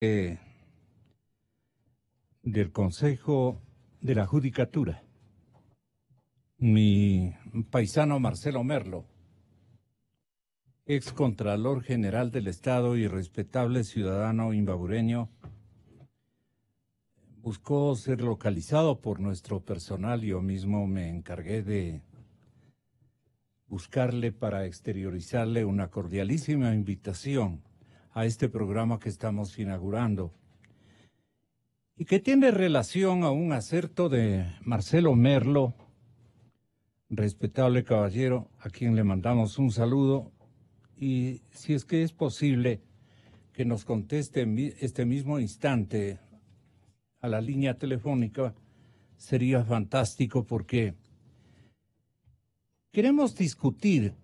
del Consejo de la Judicatura, mi paisano Marcelo Merlo, ex Contralor General del Estado y respetable ciudadano imbabureño, buscó ser localizado por nuestro personal. Yo mismo me encargué de buscarle para exteriorizarle una cordialísima invitación a este programa que estamos inaugurando y que tiene relación a un acerto de Marcelo Merlo, respetable caballero, a quien le mandamos un saludo, y si es que es posible que nos conteste en este mismo instante a la línea telefónica, sería fantástico, porque queremos discutir.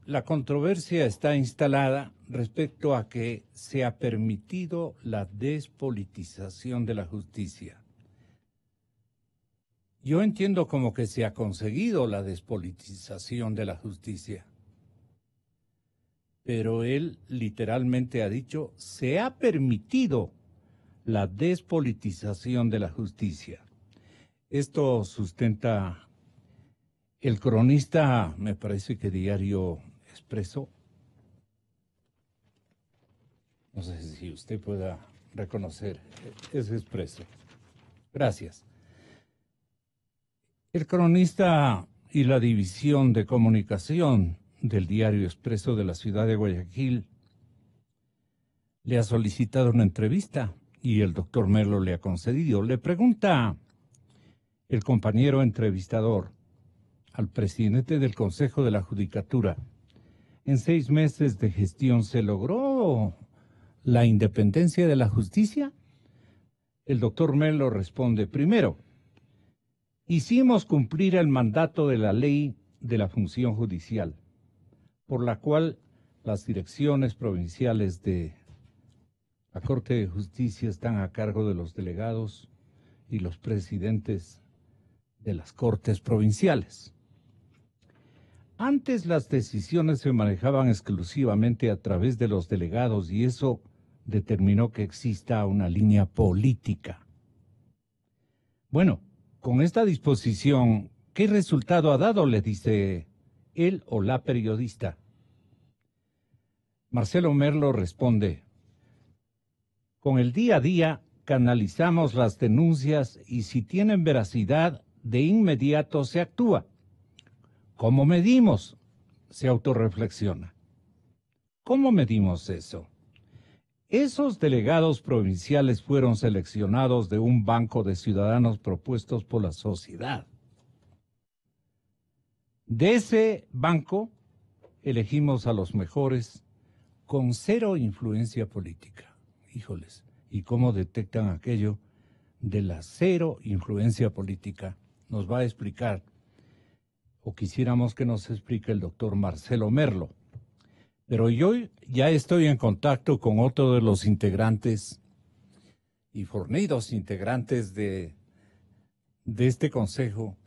La controversia está instalada respecto a que se ha permitido la despolitización de la justicia. Yo entiendo como que se ha conseguido la despolitización de la justicia, pero él literalmente ha dicho, se ha permitido la despolitización de la justicia. Esto sustenta el cronista, me parece que Diario Expreso. No sé si usted pueda reconocer ese Expreso. Gracias. El cronista y la división de comunicación del Diario Expreso de la ciudad de Guayaquil le ha solicitado una entrevista y el doctor Merlo le ha concedido. Le pregunta el compañero entrevistador al presidente del Consejo de la Judicatura: ¿en 6 meses de gestión se logró la independencia de la justicia? El doctor Merlo responde: primero, hicimos cumplir el mandato de la ley de la función judicial, por la cual las direcciones provinciales de la Corte de Justicia están a cargo de los delegados y los presidentes de las Cortes provinciales. Antes las decisiones se manejaban exclusivamente a través de los delegados y eso determinó que exista una línea política. Bueno, con esta disposición, ¿qué resultado ha dado?, le dice él o la periodista. Marcelo Merlo responde: con el día a día canalizamos las denuncias y si tienen veracidad, de inmediato se actúa. ¿Cómo medimos?, se autorreflexiona. ¿Cómo medimos eso? Esos delegados provinciales fueron seleccionados de un banco de ciudadanos propuestos por la sociedad. De ese banco elegimos a los mejores con 0 influencia política. Híjoles, ¿y cómo detectan aquello de la 0 influencia política? Nos va a explicar, o quisiéramos que nos explique, el doctor Marcelo Merlo. Pero yo ya estoy en contacto con otro de los integrantes y fornidos integrantes de este consejo,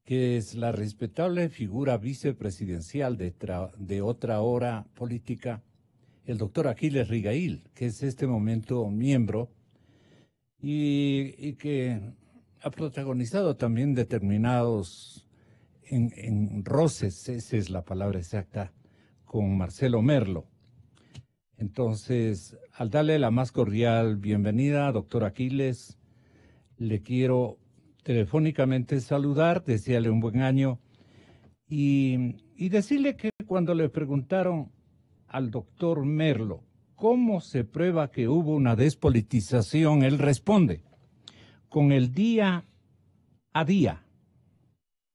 que es la respetable figura vicepresidencial de otra hora política, el doctor Aquiles Rigail, que es este momento miembro y que ha protagonizado también determinados en roces, esa es la palabra exacta, con Marcelo Merlo. Entonces, al darle la más cordial bienvenida, doctor Aquiles, le quiero telefónicamente saludar, desearle un buen año y decirle que cuando le preguntaron al doctor Merlo cómo se prueba que hubo una despolitización, él responde: con el día a día,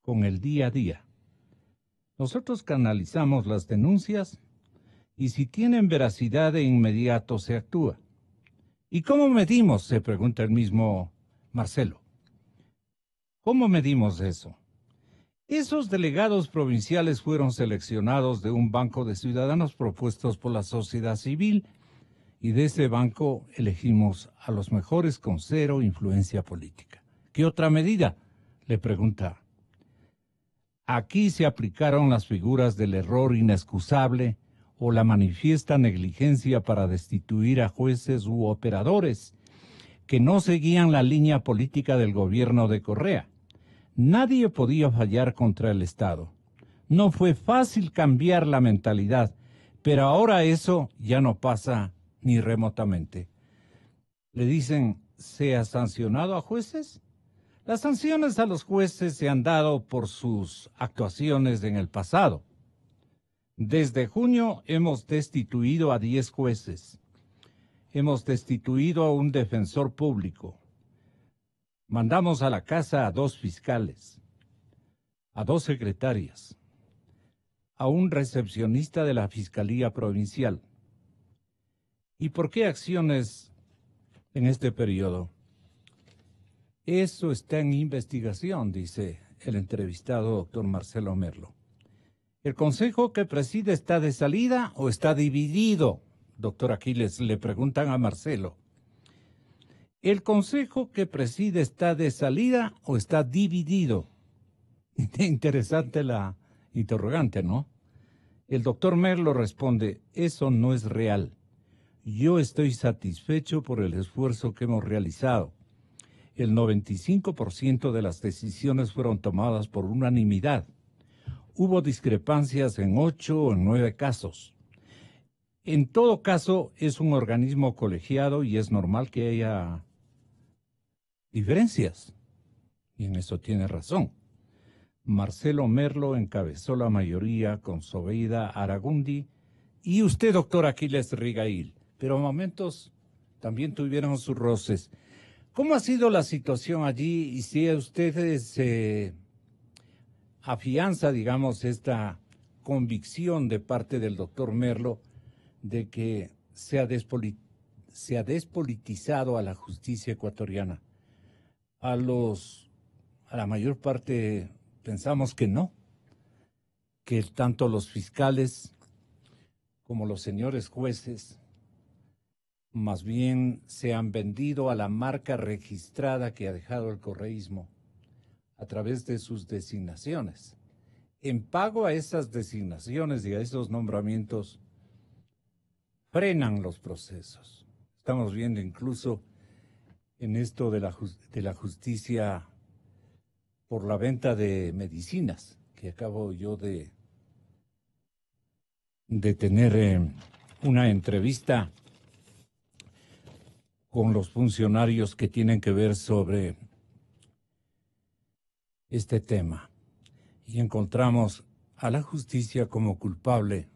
con el día a día. Nosotros canalizamos las denuncias y si tienen veracidad de inmediato se actúa. ¿Y cómo medimos?, se pregunta el mismo Marcelo. ¿Cómo medimos eso? Esos delegados provinciales fueron seleccionados de un banco de ciudadanos propuestos por la sociedad civil y de ese banco elegimos a los mejores con 0 influencia política. ¿Qué otra medida?, le pregunta. Aquí se aplicaron las figuras del error inexcusable o la manifiesta negligencia para destituir a jueces u operadores que no seguían la línea política del gobierno de Correa. Nadie podía fallar contra el Estado. No fue fácil cambiar la mentalidad, pero ahora eso ya no pasa ni remotamente. Le dicen, ¿se ha sancionado a jueces? Las sanciones a los jueces se han dado por sus actuaciones en el pasado. Desde junio hemos destituido a 10 jueces. Hemos destituido a un defensor público. Mandamos a la casa a 2 fiscales, a 2 secretarias, a un recepcionista de la Fiscalía Provincial. ¿Y por qué acciones en este periodo? Eso está en investigación, dice el entrevistado doctor Marcelo Merlo. ¿El consejo que preside está de salida o está dividido? Doctor Aquiles, le preguntan a Marcelo. ¿El consejo que preside está de salida o está dividido? Interesante la interrogante, ¿no? El doctor Merlo responde, eso no es real. Yo estoy satisfecho por el esfuerzo que hemos realizado. El 95% de las decisiones fueron tomadas por unanimidad. Hubo discrepancias en 8 o en 9 casos. En todo caso, es un organismo colegiado y es normal que haya diferencias. Y en eso tiene razón. Marcelo Merlo encabezó la mayoría con Zobeida Aragundi y usted, doctor Aquiles Rigail. Pero a momentos también tuvieron sus roces. ¿Cómo ha sido la situación allí y si usted se afianza, digamos, esta convicción de parte del doctor Merlo de que se ha despolitizado a la justicia ecuatoriana? A la mayor parte pensamos que no, que tanto los fiscales como los señores jueces más bien se han vendido a la marca registrada que ha dejado el correísmo a través de sus designaciones. En pago a esas designaciones y a esos nombramientos, frenan los procesos. Estamos viendo incluso en esto de la justicia por la venta de medicinas, que acabo yo de tener una entrevista con los funcionarios que tienen que ver sobre este tema. Y encontramos a la justicia como culpable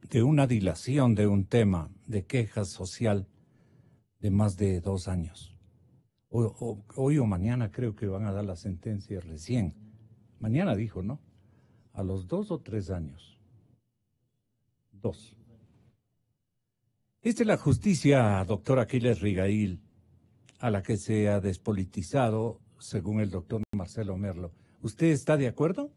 de una dilación de un tema de queja social de más de 2 años. Hoy o mañana creo que van a dar la sentencia recién. Mañana dijo, ¿no? A los 2 o 3 años. 2. Esta es la justicia, doctor Aquiles Rigail, a la que se ha despolitizado, según el doctor Marcelo Merlo. ¿Usted está de acuerdo?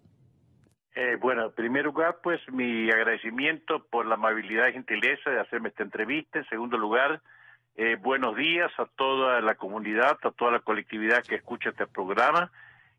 Bueno, en primer lugar, pues mi agradecimiento por la amabilidad y gentileza de hacerme esta entrevista. En segundo lugar, buenos días a toda la comunidad, a toda la colectividad que escucha este programa.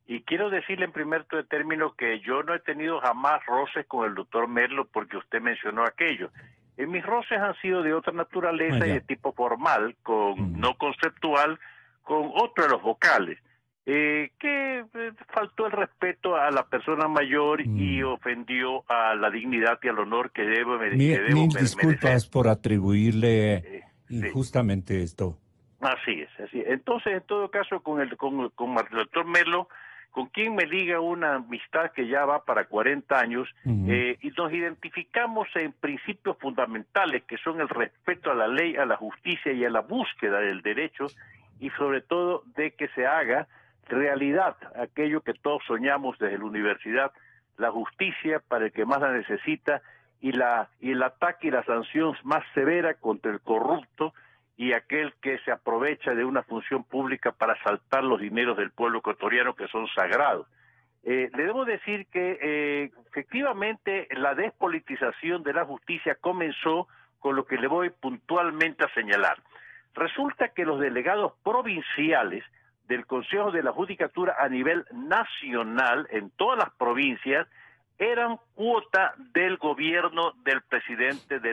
Y quiero decirle en primer término que yo no he tenido jamás roces con el doctor Merlo porque usted mencionó aquello. Mis roces han sido de otra naturaleza y de tipo formal, no conceptual, con otro de los vocales. Que faltó el respeto a la persona mayor y ofendió a la dignidad y al honor que debo merecer. Mil disculpas por atribuirle injustamente esto. Así es, así es. Entonces, en todo caso, con el doctor Merlo, con quien me liga una amistad que ya va para 40 años, y nos identificamos en principios fundamentales que son el respeto a la ley, a la justicia y a la búsqueda del derecho, y sobre todo de que se haga realidad aquello que todos soñamos desde la universidad, la justicia para el que más la necesita y el ataque y la sanción más severa contra el corrupto y aquel que se aprovecha de una función pública para saltar los dineros del pueblo ecuatoriano que son sagrados. Le debo decir que efectivamente la despolitización de la justicia comenzó con lo que le voy puntualmente a señalar. Resulta que los delegados provinciales del Consejo de la Judicatura a nivel nacional, en todas las provincias, eran cuota del gobierno del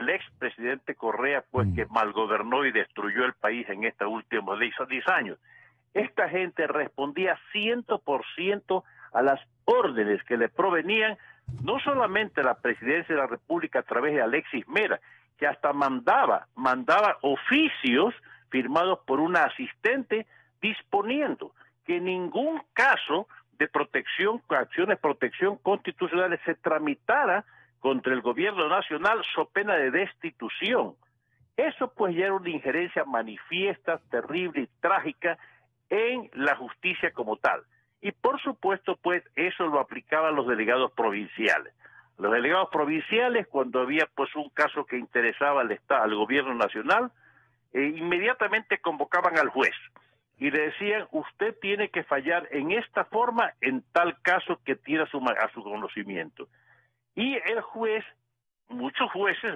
expresidente Correa, pues que malgobernó y destruyó el país en estos últimos 10 años. Esta gente respondía 100% a las órdenes que le provenían, no solamente la presidencia de la República a través de Alexis Mera, que hasta mandaba oficios firmados por una asistente disponiendo que en ningún caso de acciones de protección constitucionales se tramitara contra el gobierno nacional so pena de destitución. Eso pues ya era una injerencia manifiesta, terrible y trágica en la justicia como tal. Y por supuesto pues eso lo aplicaban los delegados provinciales. Los delegados provinciales, cuando había pues un caso que interesaba al gobierno nacional, inmediatamente convocaban al juez y le decían, usted tiene que fallar en esta forma en tal caso que tiene a su conocimiento. Y el juez, muchos jueces,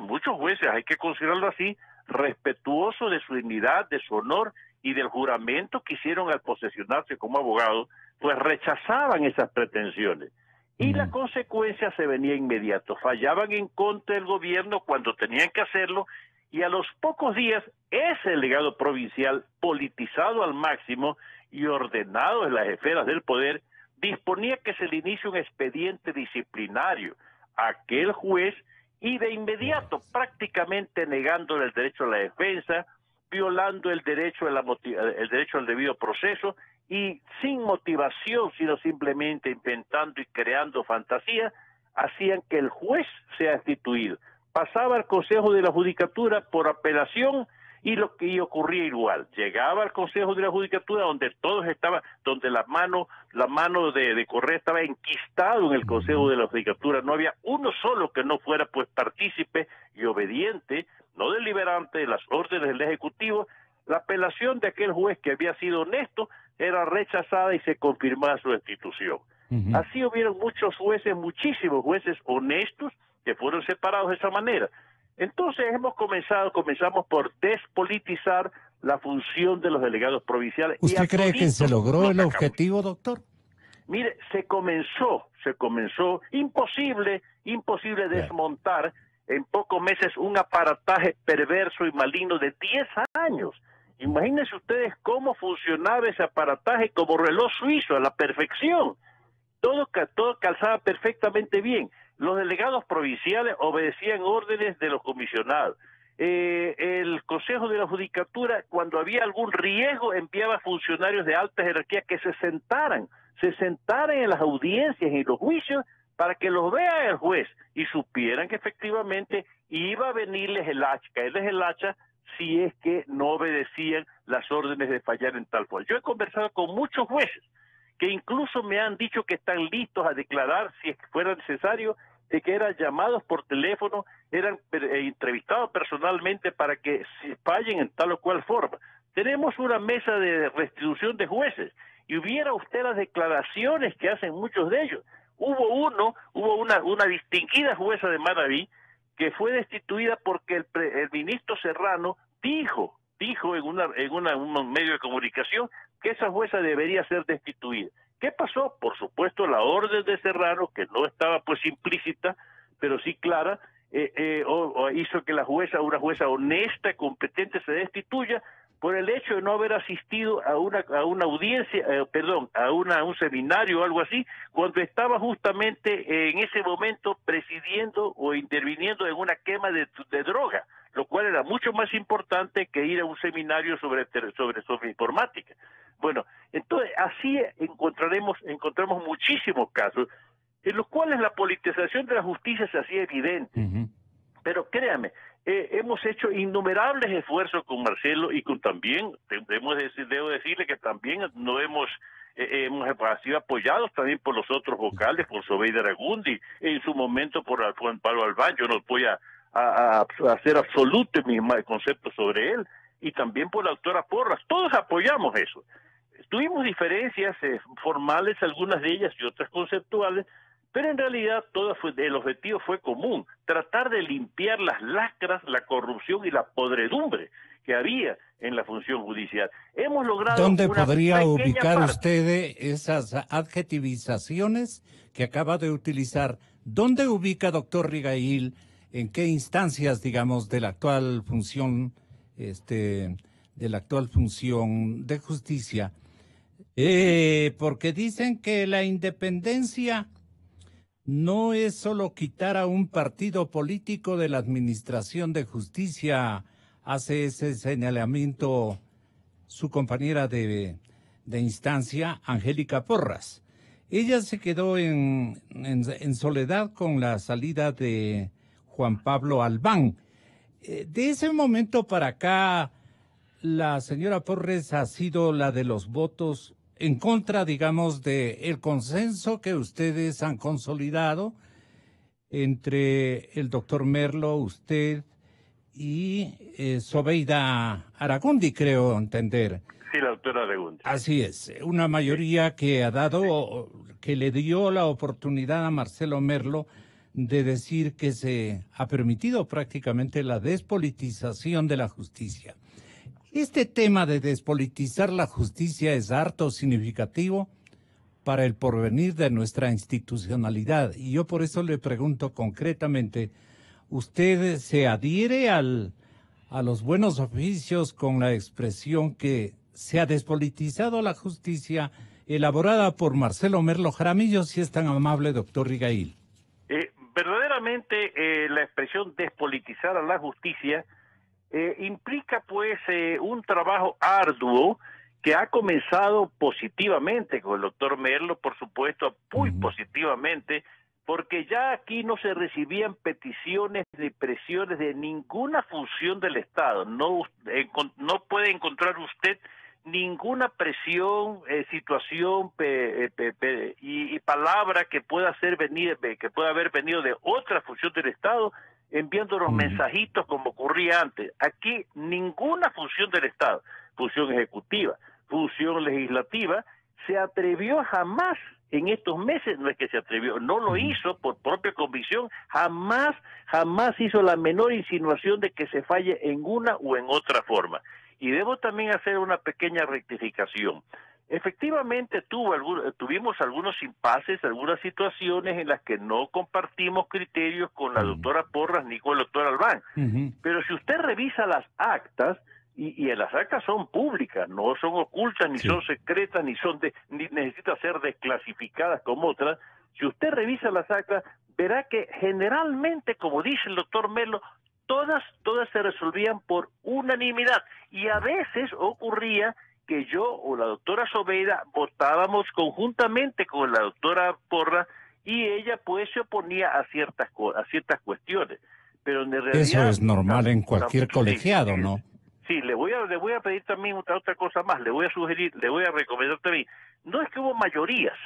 hay que considerarlo así, respetuoso de su dignidad, de su honor y del juramento que hicieron al posesionarse como abogado, pues rechazaban esas pretensiones. Y la consecuencia se venía inmediato. Fallaban en contra del gobierno cuando tenían que hacerlo, y a los pocos días ese delegado provincial, politizado al máximo y ordenado en las esferas del poder, disponía que se le inicie un expediente disciplinario a aquel juez y de inmediato, prácticamente negándole el derecho a la defensa, violando el derecho al debido proceso y sin motivación, sino simplemente inventando y creando fantasía, hacían que el juez sea destituido. Pasaba al Consejo de la Judicatura por apelación y lo que ocurría igual. Llegaba al Consejo de la Judicatura donde todos estaban, donde la mano de Correa estaba enquistado en el Consejo de la Judicatura. No había uno solo que no fuera pues partícipe y obediente, no deliberante de las órdenes del Ejecutivo. La apelación de aquel juez que había sido honesto era rechazada y se confirmaba su destitución. Así hubieron muchos jueces, muchísimos jueces honestos que fueron separados de esa manera. Entonces comenzamos por despolitizar la función de los delegados provinciales. ¿Usted cree que se logró el objetivo, doctor? Mire, se comenzó, imposible desmontar en pocos meses un aparataje perverso y maligno de 10 años. Imagínense ustedes cómo funcionaba ese aparataje como reloj suizo a la perfección. Todo calzaba perfectamente bien. Los delegados provinciales obedecían órdenes de los comisionados. El Consejo de la Judicatura, cuando había algún riesgo, enviaba funcionarios de alta jerarquía que se sentaran en las audiencias y en los juicios para que los vea el juez y supieran que efectivamente iba a caerles el hacha si es que no obedecían las órdenes de fallar en tal cual. Yo he conversado con muchos jueces que incluso me han dicho que están listos a declarar, si es que fuera necesario, de que eran llamados por teléfono, eran entrevistados personalmente para que se fallen en tal o cual forma. Tenemos una mesa de restitución de jueces y hubiera usted las declaraciones que hacen muchos de ellos. Hubo una distinguida jueza de Manabí que fue destituida porque el ministro Serrano dijo en un medio de comunicación que esa jueza debería ser destituida. ¿Qué pasó? Por supuesto, la orden de Serrano, que no estaba pues implícita, pero sí clara, hizo que una jueza honesta, competente, se destituya por el hecho de no haber asistido a una audiencia, a un seminario o algo así, cuando estaba justamente en ese momento presidiendo o interviniendo en una quema de droga, lo cual era mucho más importante que ir a un seminario sobre informática. Bueno, entonces así encontramos muchísimos casos en los cuales la politización de la justicia se hacía evidente. Pero créame, hemos hecho innumerables esfuerzos con Marcelo y también, debo decirle que también hemos sido apoyados también por los otros vocales, por Zobeida Aragundi, en su momento por Juan Pablo Albán. Yo no voy a hacer absoluto mis conceptos sobre él, y también por la doctora Porras. Todos apoyamos eso. Tuvimos diferencias formales, algunas de ellas, y otras conceptuales, pero en realidad el objetivo fue común: tratar de limpiar las lacras, la corrupción y la podredumbre que había en la función judicial. Hemos logrado. ¿Dónde podría ubicar usted esas adjetivizaciones que acaba de utilizar ¿Dónde ubica, doctor Rigail, en qué instancias, digamos, de la actual función, de justicia? Porque dicen que la independencia no es solo quitar a un partido político de la administración de justicia, hace ese señalamiento su compañera de instancia, Angélica Porras. Ella se quedó en soledad con la salida de Juan Pablo Albán. De ese momento para acá, la señora Porras ha sido la de los votos en contra, digamos, de el consenso que ustedes han consolidado entre el doctor Merlo, usted y Zobeida Aragundi, creo entender. Sí, la doctora Aragundi. Así es, una mayoría que ha dado, que le dio la oportunidad a Marcelo Merlo de decir que se ha permitido prácticamente la despolitización de la justicia. Este tema de despolitizar la justicia es harto significativo para el porvenir de nuestra institucionalidad. Y yo por eso le pregunto concretamente, ¿usted se adhiere a los buenos oficios con la expresión que se ha despolitizado la justicia elaborada por Marcelo Merlo Jaramillo, si es tan amable, doctor Rigail? Verdaderamente la expresión despolitizar a la justicia implica pues un trabajo arduo que ha comenzado positivamente con el doctor Merlo, por supuesto, muy positivamente, porque ya aquí no se recibían peticiones ni presiones de ninguna función del Estado. No puede encontrar usted ninguna presión, situación y palabra que pueda haber venido de otra función del Estado enviándonos mensajitos como ocurría antes. Aquí ninguna función del Estado, función ejecutiva, función legislativa, se atrevió jamás en estos meses, no es que se atrevió, no lo hizo por propia convicción, jamás hizo la menor insinuación de que se falle en una o en otra forma. Y debo también hacer una pequeña rectificación. Efectivamente tuvimos algunos impases, algunas situaciones en las que no compartimos criterios con la doctora Porras ni con el doctor Albán. Pero si usted revisa las actas, y las actas son públicas, no son ocultas, ni son secretas, ni necesitan ser desclasificadas como otras. Si usted revisa las actas, verá que generalmente, como dice el doctor Merlo, todas se resolvían por unanimidad. Y a veces ocurría que yo o la doctora Zobeida votábamos conjuntamente con la doctora Porras y ella pues se oponía a ciertas cuestiones. Pero en realidad, eso es normal en cualquier colegiado, ¿no? Sí, le voy a pedir también otra cosa más, le voy a recomendar también. No es que hubo mayorías,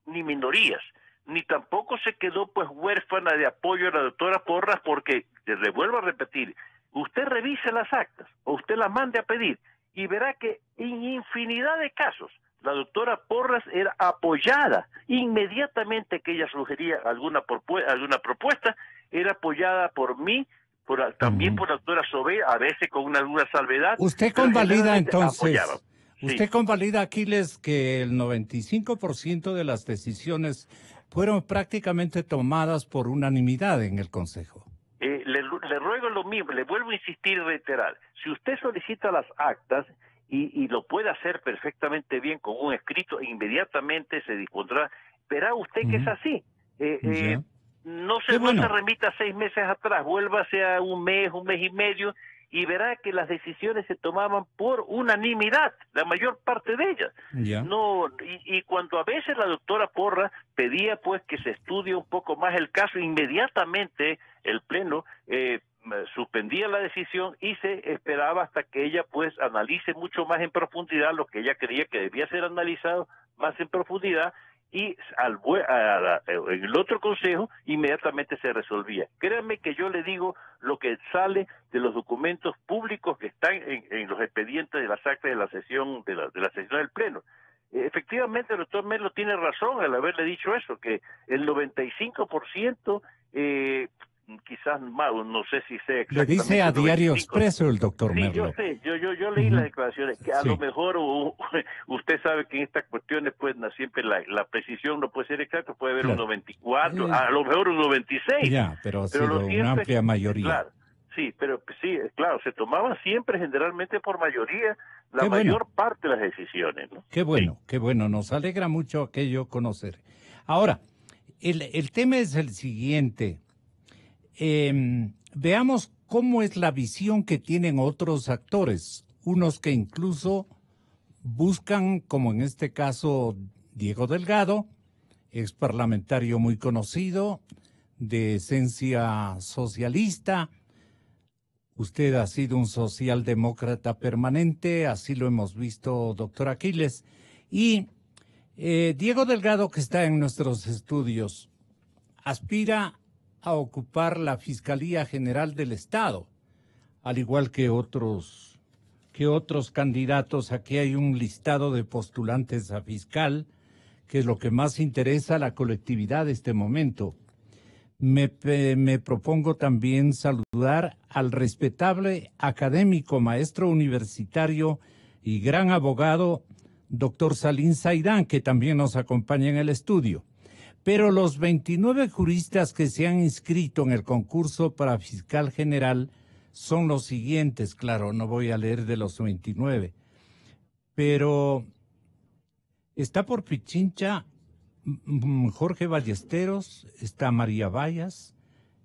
ni minorías, ni tampoco se quedó pues huérfana de apoyo a la doctora Porras, porque, le vuelvo a repetir, usted revise las actas, o usted las mande a pedir, y verá que en infinidad de casos, la doctora Porras era apoyada, inmediatamente que ella sugería alguna propuesta, era apoyada por mí, también por la doctora Zobeida, a veces con alguna salvedad. ¿Usted convalida entonces? Apoyaba. ¿Usted convalida, Aquiles, que el 95% de las decisiones fueron prácticamente tomadas por unanimidad en el Consejo? Le ruego lo mismo, le vuelvo a insistir y reiterar. Si usted solicita las actas y lo puede hacer perfectamente bien con un escrito, inmediatamente se dispondrá. Verá usted que es así. No se remita 6 meses atrás, vuélvase a un mes y medio, y verá que las decisiones se tomaban por unanimidad, la mayor parte de ellas. Y cuando a veces la doctora Porras pedía pues que se estudie un poco más el caso, inmediatamente el Pleno suspendía la decisión y se esperaba hasta que ella pues analice mucho más en profundidad lo que ella creía que debía ser analizado más en profundidad, y en el otro consejo inmediatamente se resolvía. Créanme que yo le digo lo que sale de los documentos públicos que están en los expedientes de las actas de la sesión de la sesión del Pleno. Efectivamente, el doctor Merlo tiene razón al haberle dicho eso, que el 95% quizás más, no sé si sé Le exactamente. dice a Diario 95. Expreso el doctor Sí, Merlo. yo sé, yo leí las declaraciones, que a Sí. lo mejor usted sabe que en estas cuestiones pues siempre la precisión no puede ser exacta, puede haber un Claro. 94, a lo mejor un 96, Ya, pero ha pero lo sido una cierto es amplia que, mayoría. claro, sí, pero sí, claro, se tomaban siempre generalmente por mayoría la Qué bueno. mayor parte de las decisiones, ¿no? Qué bueno, qué bueno. Nos alegra mucho aquello conocer. Ahora, el tema es el siguiente. Veamos cómo es la visión que tienen otros actores, unos que incluso buscan, como en este caso Diego Delgado, ex parlamentario muy conocido, de esencia socialista. Usted ha sido un socialdemócrata permanente, así lo hemos visto, doctor Aquiles. Y Diego Delgado, que está en nuestros estudios, aspira a ocupar la Fiscalía General del Estado, al igual que otros candidatos. Aquí hay un listado de postulantes a fiscal, que es lo que más interesa a la colectividad de este momento. Me propongo también saludar al respetable académico, maestro universitario y gran abogado, doctor Salim Saidán, que también nos acompaña en el estudio. Pero los 29 juristas que se han inscrito en el concurso para fiscal general son los siguientes. Claro, no voy a leer de los 29, pero está por Pichincha Jorge Ballesteros, está María Vallas,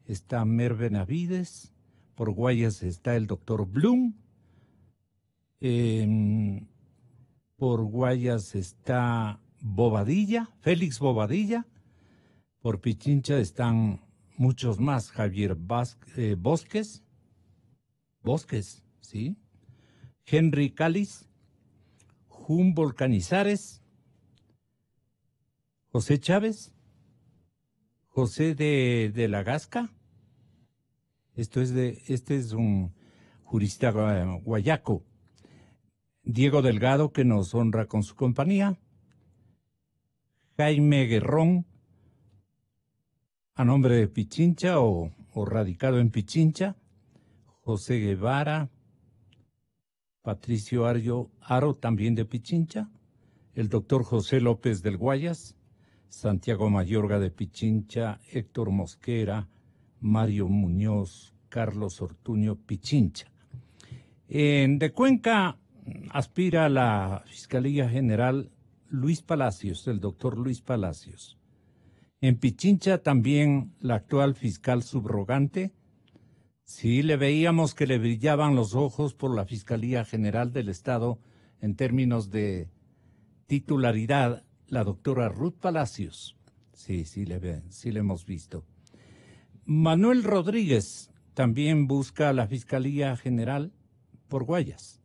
está Mer Benavides, por Guayas está el doctor Blum, por Guayas está Bobadilla, Félix Bobadilla, por Pichincha están muchos más, Javier Bosques, ¿sí? Henry Cáliz, Humboldt Canizares, José Chávez, José de la Gasca, este es un jurista guayaco, Diego Delgado, que nos honra con su compañía, Jaime Guerrón, a nombre de Pichincha o radicado en Pichincha, José Guevara, Patricio Aro, también de Pichincha, el doctor José López del Guayas, Santiago Mayorga de Pichincha, Héctor Mosquera, Mario Muñoz, Carlos Ortuño, Pichincha. De Cuenca aspira a la Fiscalía General Luis Palacios, el doctor Luis Palacios. En Pichincha también la actual fiscal subrogante. Sí, le veíamos que le brillaban los ojos por la Fiscalía General del Estado en términos de titularidad, la doctora Ruth Palacios. Sí le hemos visto. Manuel Rodríguez también busca la Fiscalía General por Guayas.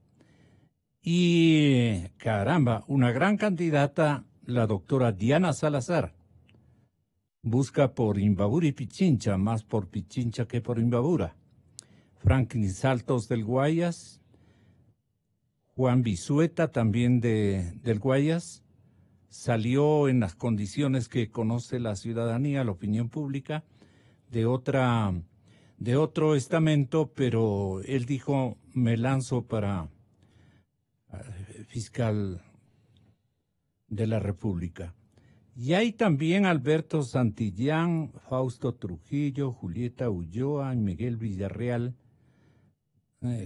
Y, caramba, una gran candidata, la doctora Diana Salazar. Busca por Imbabura y Pichincha, más por Pichincha que por Imbabura. Franklin Saltos del Guayas, Juan Bisueta también del Guayas, salió en las condiciones que conoce la ciudadanía, la opinión pública, de otro estamento, pero él dijo, me lanzo para fiscal de la República. Y hay también Alberto Santillán, Fausto Trujillo, Julieta Ulloa y Miguel Villarreal,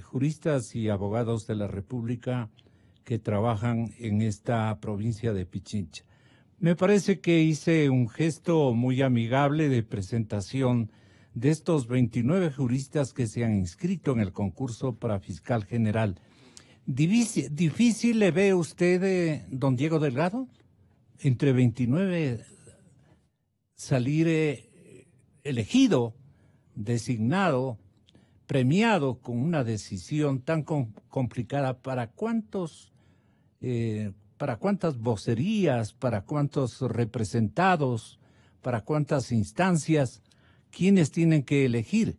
juristas y abogados de la República que trabajan en esta provincia de Pichincha. Me parece que hice un gesto muy amigable de presentación de estos 29 juristas que se han inscrito en el concurso para fiscal general. ¿Difícil le ve usted, don Diego Delgado, entre 29 salir elegido, designado, premiado con una decisión tan complicada? ¿Para cuántas vocerías, para cuántos representados, para cuántas instancias, quiénes tienen que elegir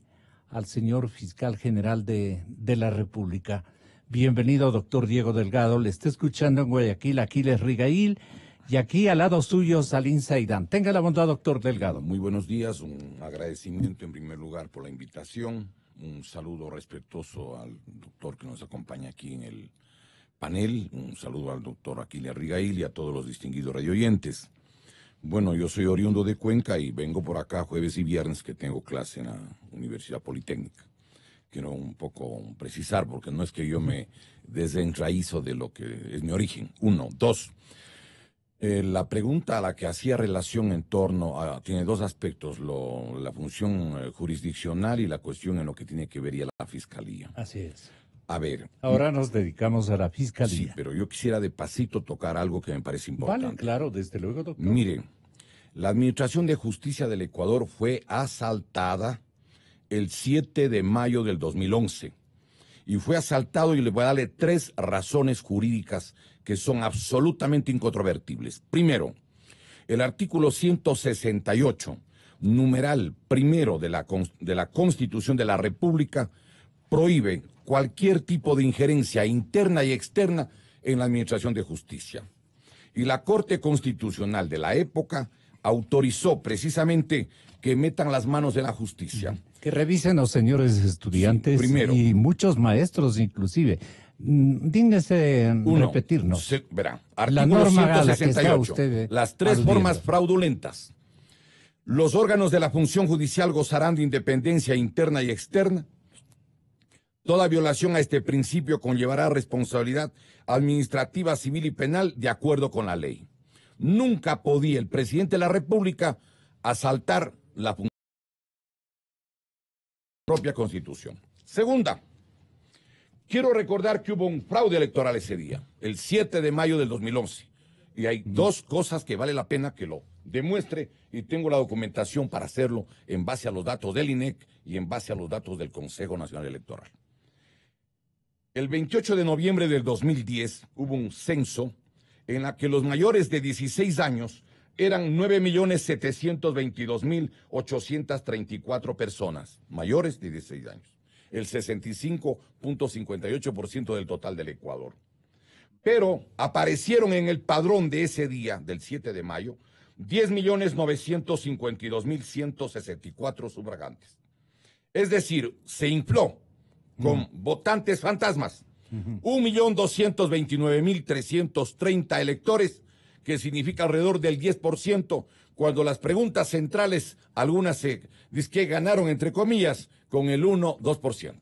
al señor fiscal general de la República? Bienvenido, doctor Diego Delgado. Le está escuchando en Guayaquil, Aquiles Rigail, Y aquí al lado suyo, Salim Saidán. Tenga la bondad, doctor Delgado. Muy buenos días, un agradecimiento en primer lugar por la invitación, un saludo respetuoso al doctor que nos acompaña aquí en el panel, un saludo al doctor Aquiles Rigail y a todos los distinguidos radioyentes. Bueno, yo soy oriundo de Cuenca y vengo por acá jueves y viernes que tengo clase en la Universidad Politécnica. Quiero un poco precisar, porque no es que yo me desenraizo de lo que es mi origen. Uno. Dos, la pregunta a la que hacía relación en torno a, tiene dos aspectos, la función jurisdiccional y la cuestión en lo que tiene que ver y a la fiscalía. Así es. A ver. Ahora nos dedicamos a la fiscalía. Sí, pero yo quisiera de pasito tocar algo que me parece importante. Vale, claro, desde luego, doctor. Mire, la Administración de Justicia del Ecuador fue asaltada el 7 de mayo del 2011. Y fue asaltado, y le voy a darle 3 razones jurídicas que son absolutamente incontrovertibles. Primero, el artículo 168, numeral primero de la Constitución de la República, prohíbe cualquier tipo de injerencia interna y externa en la Administración de Justicia. Y la Corte Constitucional de la época autorizó precisamente que metan las manos en la justicia. Que revisen los señores estudiantes, sí, primero, y muchos maestros inclusive. Dígnese repetirnos. Verá, la artículo norma 168, las 3 formas fraudulentas. Los órganos de la función judicial gozarán de independencia interna y externa. Toda violación a este principio conllevará responsabilidad administrativa, civil y penal de acuerdo con la ley. Nunca podía el presidente de la República asaltar la propia Constitución. Segunda, quiero recordar que hubo un fraude electoral ese día, el 7 de mayo del 2011. Y hay 2 cosas que vale la pena que lo demuestre, y tengo la documentación para hacerlo en base a los datos del INEC y en base a los datos del Consejo Nacional Electoral. El 28 de noviembre del 2010 hubo un censo en la que los mayores de 16 años eran 9.722.834 personas, mayores de 16 años, el 65.58% del total del Ecuador. Pero aparecieron en el padrón de ese día, del 7 de mayo, 10.952.164 sufragantes. Es decir, se infló con votantes fantasmas. 1.229.330 electores, que significa alrededor del 10%, cuando las preguntas centrales, algunas que ganaron entre comillas, con el 1-2%.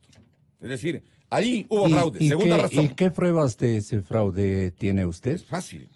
Es decir, ahí hubo fraude. Segunda razón. ¿Y qué pruebas de ese fraude tiene usted? Es fácil.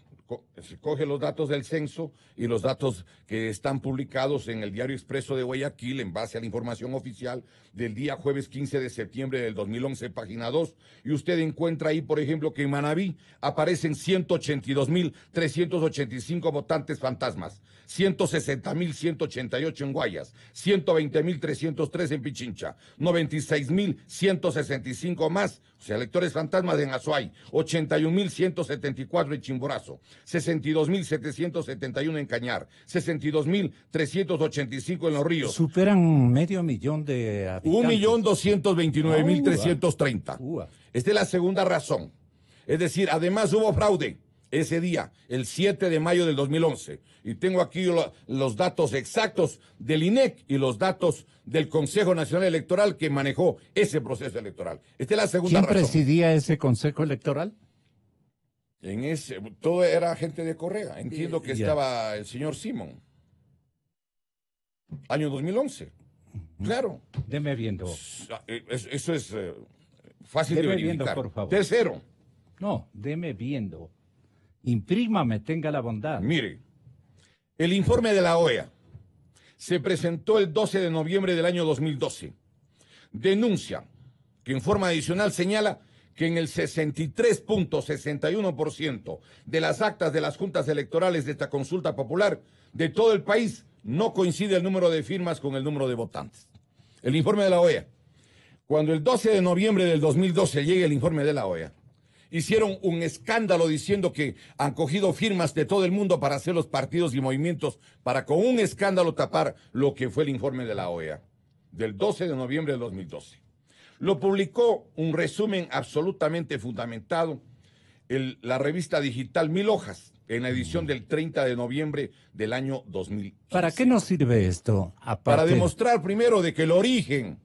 Se coge los datos del censo y los datos que están publicados en el Diario Expreso de Guayaquil en base a la información oficial del día jueves 15 de septiembre del 2011, página 2, y usted encuentra ahí, por ejemplo, que en Manabí aparecen 182.385 votantes fantasmas, 160.188 en Guayas, 120.303 en Pichincha, 96.165 más, o sea, electores fantasmas en Azuay, 81.174 en Chimborazo, 62.771 en Cañar, 62.385 en Los Ríos. Superan 500.000 de habitantes. 1.229.330. Esta es la segunda razón. Es decir, además hubo fraude ese día, el 7 de mayo del 2011. Y tengo aquí los datos exactos del INEC y los datos del Consejo Nacional Electoral que manejó ese proceso electoral. Esta es la segunda razón. ¿Quién presidía ese Consejo Electoral? Todo era gente de Correa. Entiendo que estaba el señor Simón. Año 2011. Claro. Deme viendo. Eso es fácil de verificar. Viendo, por favor. Tercero. No, deme viendo. Imprímame, tenga la bondad. Mire, el informe de la OEA se presentó el 12 de noviembre del año 2012. Denuncia que en forma adicional señala que en el 63.61% de las actas de las juntas electorales de esta consulta popular de todo el país no coincide el número de firmas con el número de votantes. El informe de la OEA. Cuando el 12 de noviembre del 2012 llegue el informe de la OEA, hicieron un escándalo diciendo que han cogido firmas de todo el mundo para hacer los partidos y movimientos para con un escándalo tapar lo que fue el informe de la OEA del 12 de noviembre del 2012. Lo publicó un resumen absolutamente fundamentado la revista digital 1000 hojas, en la edición del 30 de noviembre del año 2015. ¿Para qué nos sirve esto? Para demostrar primero de que el origen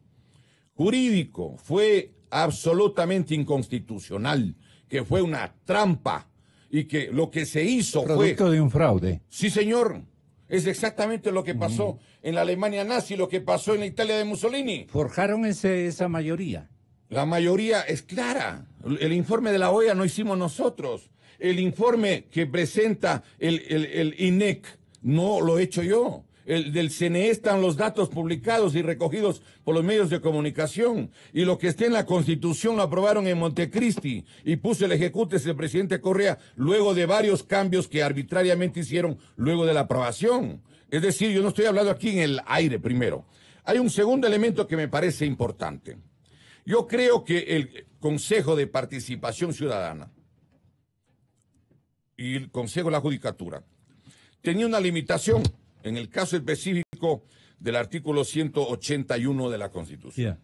jurídico fue absolutamente inconstitucional, que fue una trampa y que lo que se hizo fue... Producto de un fraude. Sí, señor. Es exactamente lo que pasó en la Alemania nazi, lo que pasó en la Italia de Mussolini. ¿Forjaron esa mayoría? La mayoría es clara. El informe de la OEA no hicimos nosotros. El informe que presenta el INEC no lo he hecho yo. El del CNE están los datos publicados y recogidos por los medios de comunicación. Y lo que está en la Constitución lo aprobaron en Montecristi y puso el ejecutes del presidente Correa luego de varios cambios que arbitrariamente hicieron luego de la aprobación. Es decir, yo no estoy hablando aquí en el aire primero. Hay un segundo elemento que me parece importante. Yo creo que el Consejo de Participación Ciudadana y el Consejo de la Judicatura tenía una limitación en el caso específico del artículo 181 de la Constitución.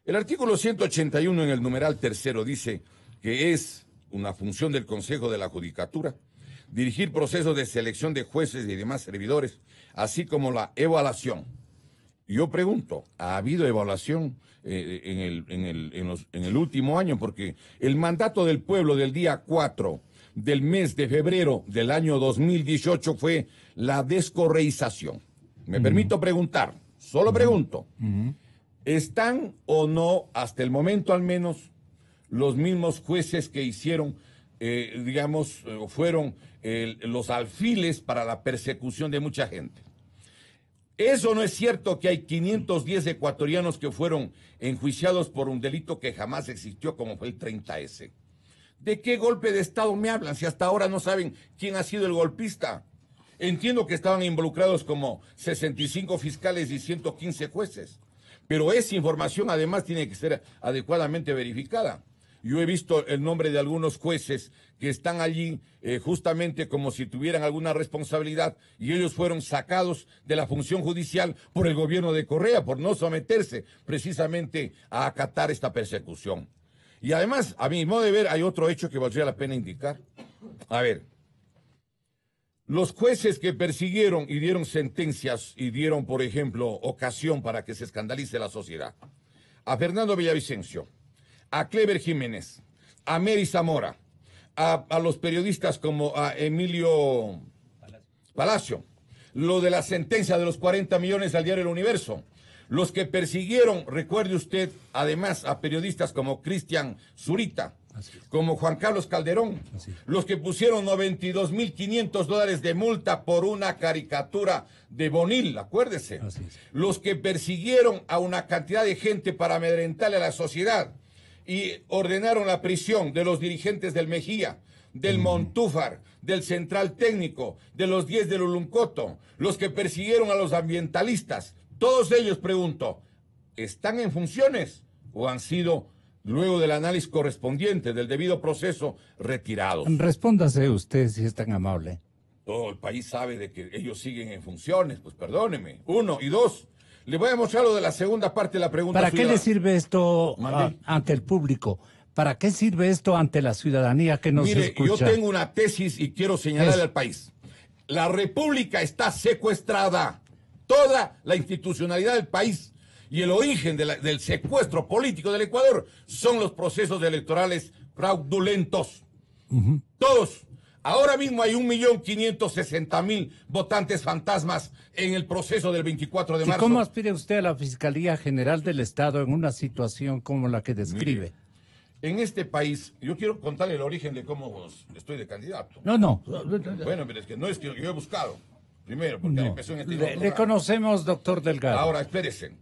El artículo 181 en el numeral tercero dice que es una función del Consejo de la Judicatura dirigir procesos de selección de jueces y demás servidores, así como la evaluación. Yo pregunto, ¿ha habido evaluación en el último año? Porque el mandato del pueblo del día 4 del mes de febrero del año 2018 fue la descorreización. Me permito preguntar, solo pregunto, ¿están o no, hasta el momento al menos, los mismos jueces que hicieron, fueron los alfiles para la persecución de mucha gente? ¿Eso no es cierto que hay 510 ecuatorianos que fueron enjuiciados por un delito que jamás existió, como fue el 30S? ¿De qué golpe de Estado me hablan si hasta ahora no saben quién ha sido el golpista? Entiendo que estaban involucrados como 65 fiscales y 115 jueces, pero esa información además tiene que ser adecuadamente verificada. Yo he visto el nombre de algunos jueces que están allí justamente como si tuvieran alguna responsabilidad y ellos fueron sacados de la función judicial por el gobierno de Correa por no someterse precisamente a acatar esta persecución. Y además, a mi modo de ver, hay otro hecho que valdría la pena indicar. A ver, los jueces que persiguieron y dieron sentencias y dieron, por ejemplo, ocasión para que se escandalice la sociedad, a Fernando Villavicencio, a Clever Jiménez, a Mary Zamora, a los periodistas como a Emilio Palacio, lo de la sentencia de los 40 millones al diario El Universo, los que persiguieron, recuerde usted, además a periodistas como Cristian Zurita, como Juan Carlos Calderón, los que pusieron $92.500 de multa por una caricatura de Bonil, acuérdese, los que persiguieron a una cantidad de gente para amedrentarle a la sociedad y ordenaron la prisión de los dirigentes del Mejía, del Montúfar, del Central Técnico, de los 10 del Uluncoto, los que persiguieron a los ambientalistas. Todos ellos, pregunto, ¿están en funciones o han sido, luego del análisis correspondiente, del debido proceso, retirados? Respóndase usted, si es tan amable. Todo el país sabe de que ellos siguen en funciones, pues perdóneme. Uno, y dos, le voy a mostrar lo de la segunda parte de la pregunta. ¿Para qué le sirve esto ante el público? ¿Para qué sirve esto ante la ciudadanía que nos escucha? Yo tengo una tesis y quiero señalarle al país. La República está secuestrada. Toda la institucionalidad del país y el origen del secuestro político del Ecuador son los procesos electorales fraudulentos. Todos. Ahora mismo hay 1.560.000 votantes fantasmas en el proceso del 24 de marzo. ¿Y cómo aspira usted a la Fiscalía General del Estado en una situación como la que describe? Mire, en este país, yo quiero contarle el origen de cómo estoy de candidato. No. Bueno, pero es que no es que yo he buscado. Primero, porque empezó en este le conocemos, doctor Delgado. Ahora, espérese.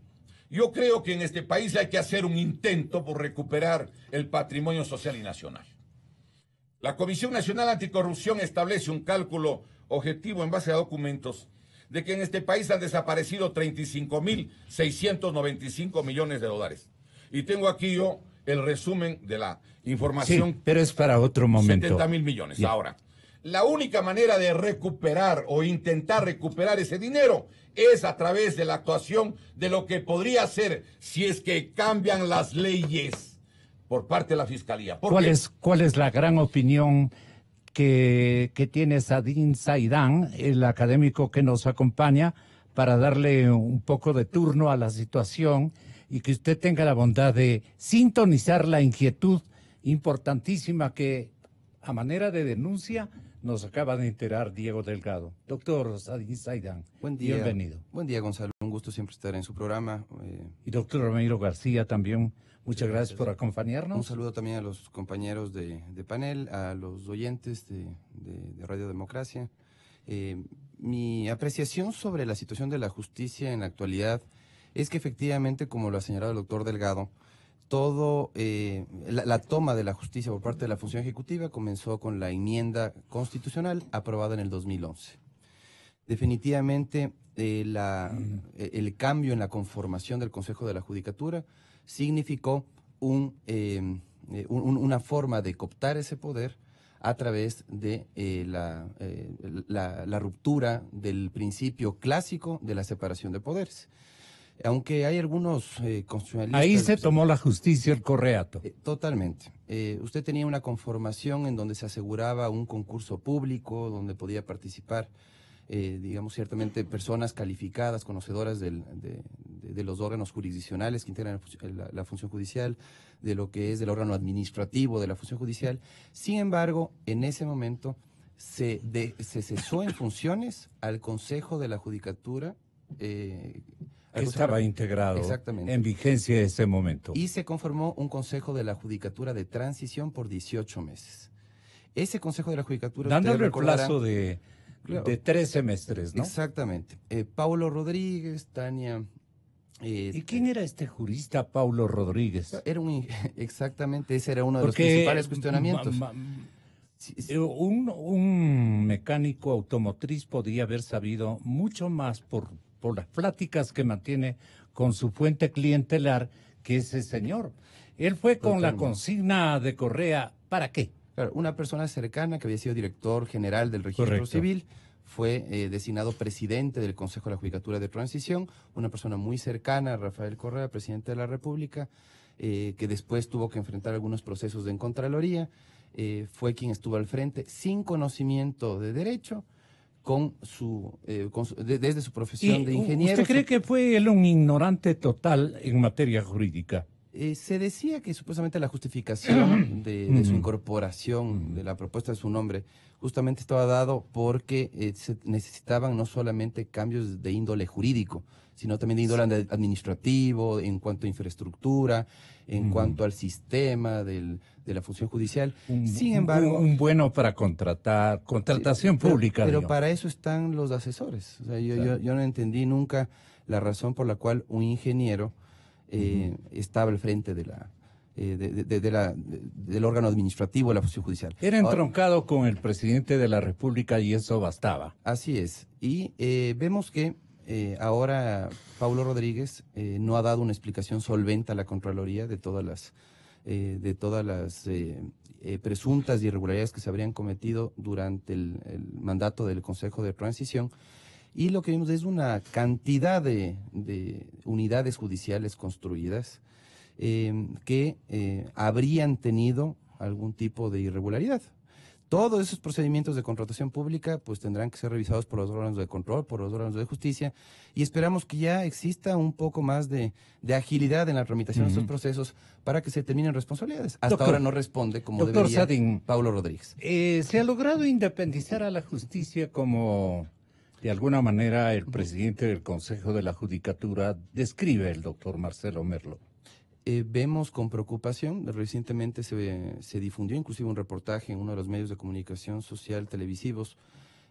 Yo creo que en este país hay que hacer un intento por recuperar el patrimonio social y nacional. La Comisión Nacional Anticorrupción establece un cálculo objetivo en base a documentos de que en este país han desaparecido 35.695 millones de dólares. Y tengo aquí yo el resumen de la información. Sí, pero es para otro momento. 70.000 millones. Yeah. Ahora, la única manera de recuperar o intentar recuperar ese dinero es a través de la actuación de lo que podría ser si es que cambian las leyes. por parte de la Fiscalía. ¿Cuál es la gran opinión que tiene Saadin Saidán, el académico que nos acompaña, para darle un poco de turno a la situación y que usted tenga la bondad de sintonizar la inquietud importantísima que, a manera de denuncia, nos acaba de enterar Diego Delgado? Doctor Saadin Saidán, buen día, bienvenido. Buen día, Gonzalo. Un gusto siempre estar en su programa. Y doctor Ramiro García también, muchas gracias por acompañarnos. Un saludo también a los compañeros de panel, a los oyentes de Radio Democracia. Mi apreciación sobre la situación de la justicia en la actualidad es que efectivamente, como lo ha señalado el doctor Delgado, la toma de la justicia por parte de la función ejecutiva comenzó con la enmienda constitucional aprobada en el 2011. Definitivamente el cambio en la conformación del Consejo de la Judicatura significó una forma de cooptar ese poder a través de la ruptura del principio clásico de la separación de poderes. Aunque hay algunos constitucionalistas... Ahí se tomó la justicia el correato. Totalmente. Usted tenía una conformación en donde se aseguraba un concurso público, donde podía participar, digamos, ciertamente personas calificadas, conocedoras de los órganos jurisdiccionales que integran la función judicial, de lo que es del órgano administrativo de la función judicial. Sin embargo, en ese momento se cesó en funciones al Consejo de la Judicatura, estaba integrado en vigencia en ese momento. Y se conformó un Consejo de la Judicatura de transición por 18 meses. Ese Consejo de la Judicatura... Dándole el plazo de 3 semestres, ¿no? Exactamente. Paulo Rodríguez, Tania... ¿Y quién era este jurista Paulo Rodríguez? Exactamente, ese era uno de los principales cuestionamientos. Un mecánico automotriz podría haber sabido mucho más por las pláticas que mantiene con su fuente clientelar que ese señor. Él fue con la consigna de Correa, ¿para qué? Claro, una persona cercana que había sido director general del registro civil, fue designado presidente del Consejo de la Judicatura de Transición, una persona muy cercana a Rafael Correa, presidente de la República, que después tuvo que enfrentar algunos procesos de Contraloría, fue quien estuvo al frente sin conocimiento de derecho, desde su profesión de ingeniero. ¿Usted cree que fue él un ignorante total en materia jurídica? Se decía que supuestamente la justificación de su incorporación, de la propuesta de su nombre, justamente estaba dado porque se necesitaban no solamente cambios de índole jurídico, sino también de índole administrativo, en cuanto a infraestructura, en cuanto al sistema de la función judicial. Sin embargo... Un bueno para contratación pública. Pero para eso están los asesores. O sea, yo no entendí nunca la razón por la cual un ingeniero estaba al frente del órgano administrativo de la función judicial. Era entroncado con el presidente de la República y eso bastaba. Así es. Y vemos que ahora Paulo Rodríguez no ha dado una explicación solvente a la Contraloría de todas las presuntas irregularidades que se habrían cometido durante el mandato del Consejo de Transición. Y lo que vimos es una cantidad de unidades judiciales construidas que habrían tenido algún tipo de irregularidad. Todos esos procedimientos de contratación pública pues tendrán que ser revisados por los órganos de control, por los órganos de justicia, y esperamos que ya exista un poco más de agilidad en la tramitación de estos procesos para que se determinen responsabilidades. Hasta ahora no responde como debería Saadin, Paulo Rodríguez. ¿Se ha logrado independizar a la justicia como de alguna manera el presidente del Consejo de la Judicatura describe el doctor Marcelo Merlo? Vemos con preocupación, recientemente se difundió inclusive un reportaje en uno de los medios de comunicación social televisivos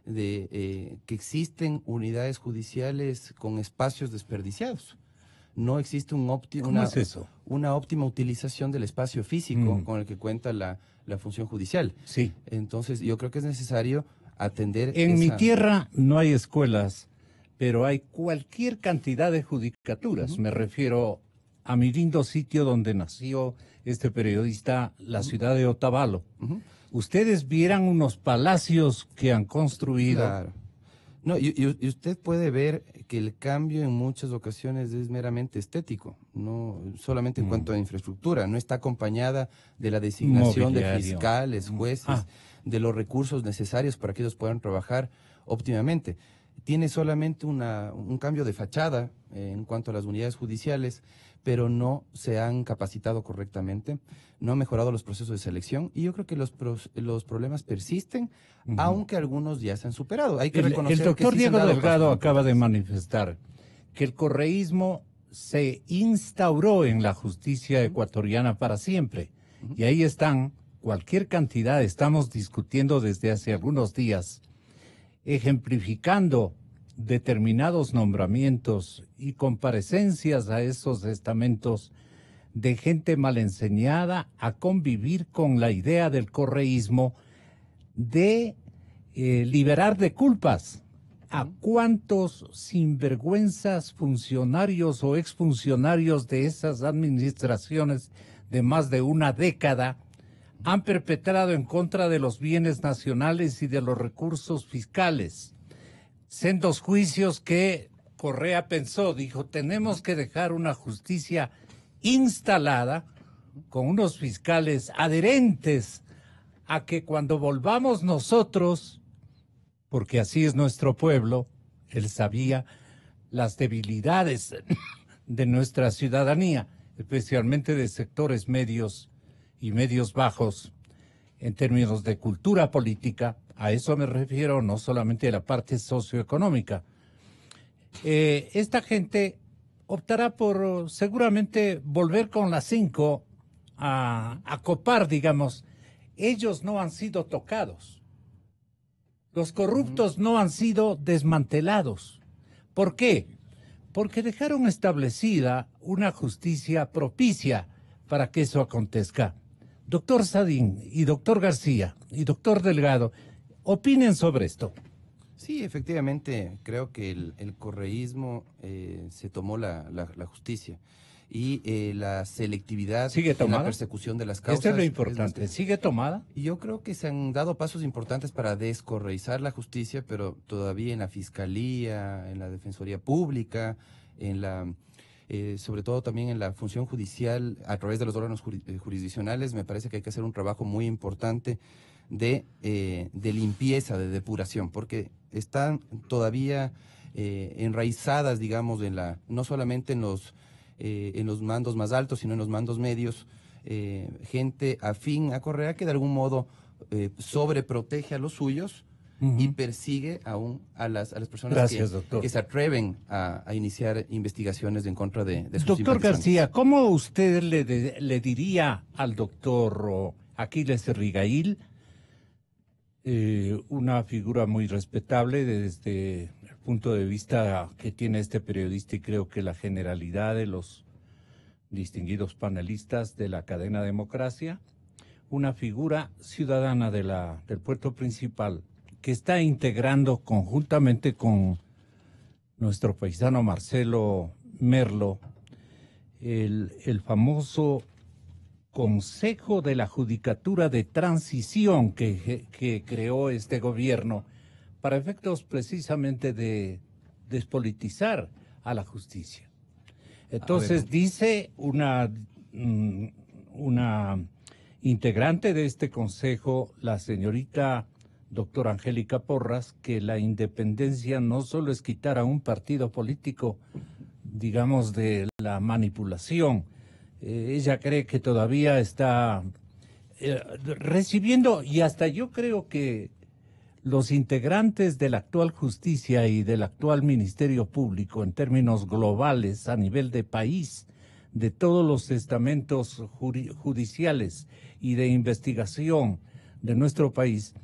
de que existen unidades judiciales con espacios desperdiciados. No existe una óptima utilización del espacio físico con el que cuenta la función judicial. Sí. Entonces yo creo que es necesario atender... En mi tierra no hay escuelas, pero hay cualquier cantidad de judicaturas. Me refiero a mi lindo sitio donde nació este periodista, la ciudad de Otavalo. Ustedes vieran unos palacios que han construido. Claro. No, y usted puede ver que el cambio en muchas ocasiones es meramente estético, no solamente en cuanto a infraestructura, no está acompañada de la designación de Mobiliario. fiscales, jueces, de los recursos necesarios para que ellos puedan trabajar óptimamente. Tiene solamente un cambio de fachada en cuanto a las unidades judiciales, pero no se han capacitado correctamente, no han mejorado los procesos de selección y yo creo que los problemas persisten, aunque algunos ya se han superado. Hay que reconocer el doctor que sí se han Diego dado Delgado pasos acaba de importantes. manifestar que el correísmo se instauró en la justicia ecuatoriana para siempre. Y ahí están cualquier cantidad, estamos discutiendo desde hace algunos días, ejemplificando determinados nombramientos y comparecencias a esos estamentos de gente mal enseñada a convivir con la idea del correísmo de liberar de culpas a cuántos sinvergüenzas funcionarios o exfuncionarios de esas administraciones de más de una década han perpetrado en contra de los bienes nacionales y de los recursos fiscales. Sendos juicios que Correa pensó, dijo, tenemos que dejar una justicia instalada con unos fiscales adherentes a que cuando volvamos nosotros, porque así es nuestro pueblo, él sabía las debilidades de nuestra ciudadanía, especialmente de sectores medios y medios bajos, en términos de cultura política. A eso me refiero, no solamente a la parte socioeconómica. Esta gente optará por seguramente volver con las 5 a copar, digamos. Ellos no han sido tocados. Los corruptos no han sido desmantelados. ¿Por qué? Porque dejaron establecida una justicia propicia para que eso acontezca. Doctor Sadín y doctor García y doctor Delgado, opinen sobre esto. Sí, efectivamente, creo que el correísmo se tomó la justicia y la selectividad en la persecución de las causas. Esto es lo importante. ¿Sigue tomada? Y yo creo que se han dado pasos importantes para descorreizar la justicia, pero todavía en la Fiscalía, en la Defensoría Pública, en la sobre todo también en la función judicial a través de los órganos jurisdiccionales, me parece que hay que hacer un trabajo muy importante de limpieza, de depuración, porque están todavía enraizadas, digamos, no solamente en los mandos más altos, sino en los mandos medios, gente afín a Correa que de algún modo sobreprotege a los suyos y persigue aún a las personas que se atreven a iniciar investigaciones en contra de sus Doctor García, ¿cómo usted le diría al doctor Aquiles Rigail, una figura muy respetable desde el punto de vista que tiene este periodista y creo que la generalidad de los distinguidos panelistas de la cadena Democracia, una figura ciudadana del puerto principal que está integrando conjuntamente con nuestro paisano Marcelo Merlo el famoso Consejo de la Judicatura de Transición que creó este gobierno para efectos precisamente de despolitizar a la justicia. Entonces dice una integrante de este consejo, la señorita doctora Angélica Porras, que la independencia no solo es quitar a un partido político, digamos, de la manipulación. Ella cree que todavía está recibiendo, y hasta yo creo que los integrantes de la actual justicia y del actual Ministerio Público, en términos globales, a nivel de país, de todos los estamentos judiciales y de investigación de nuestro país,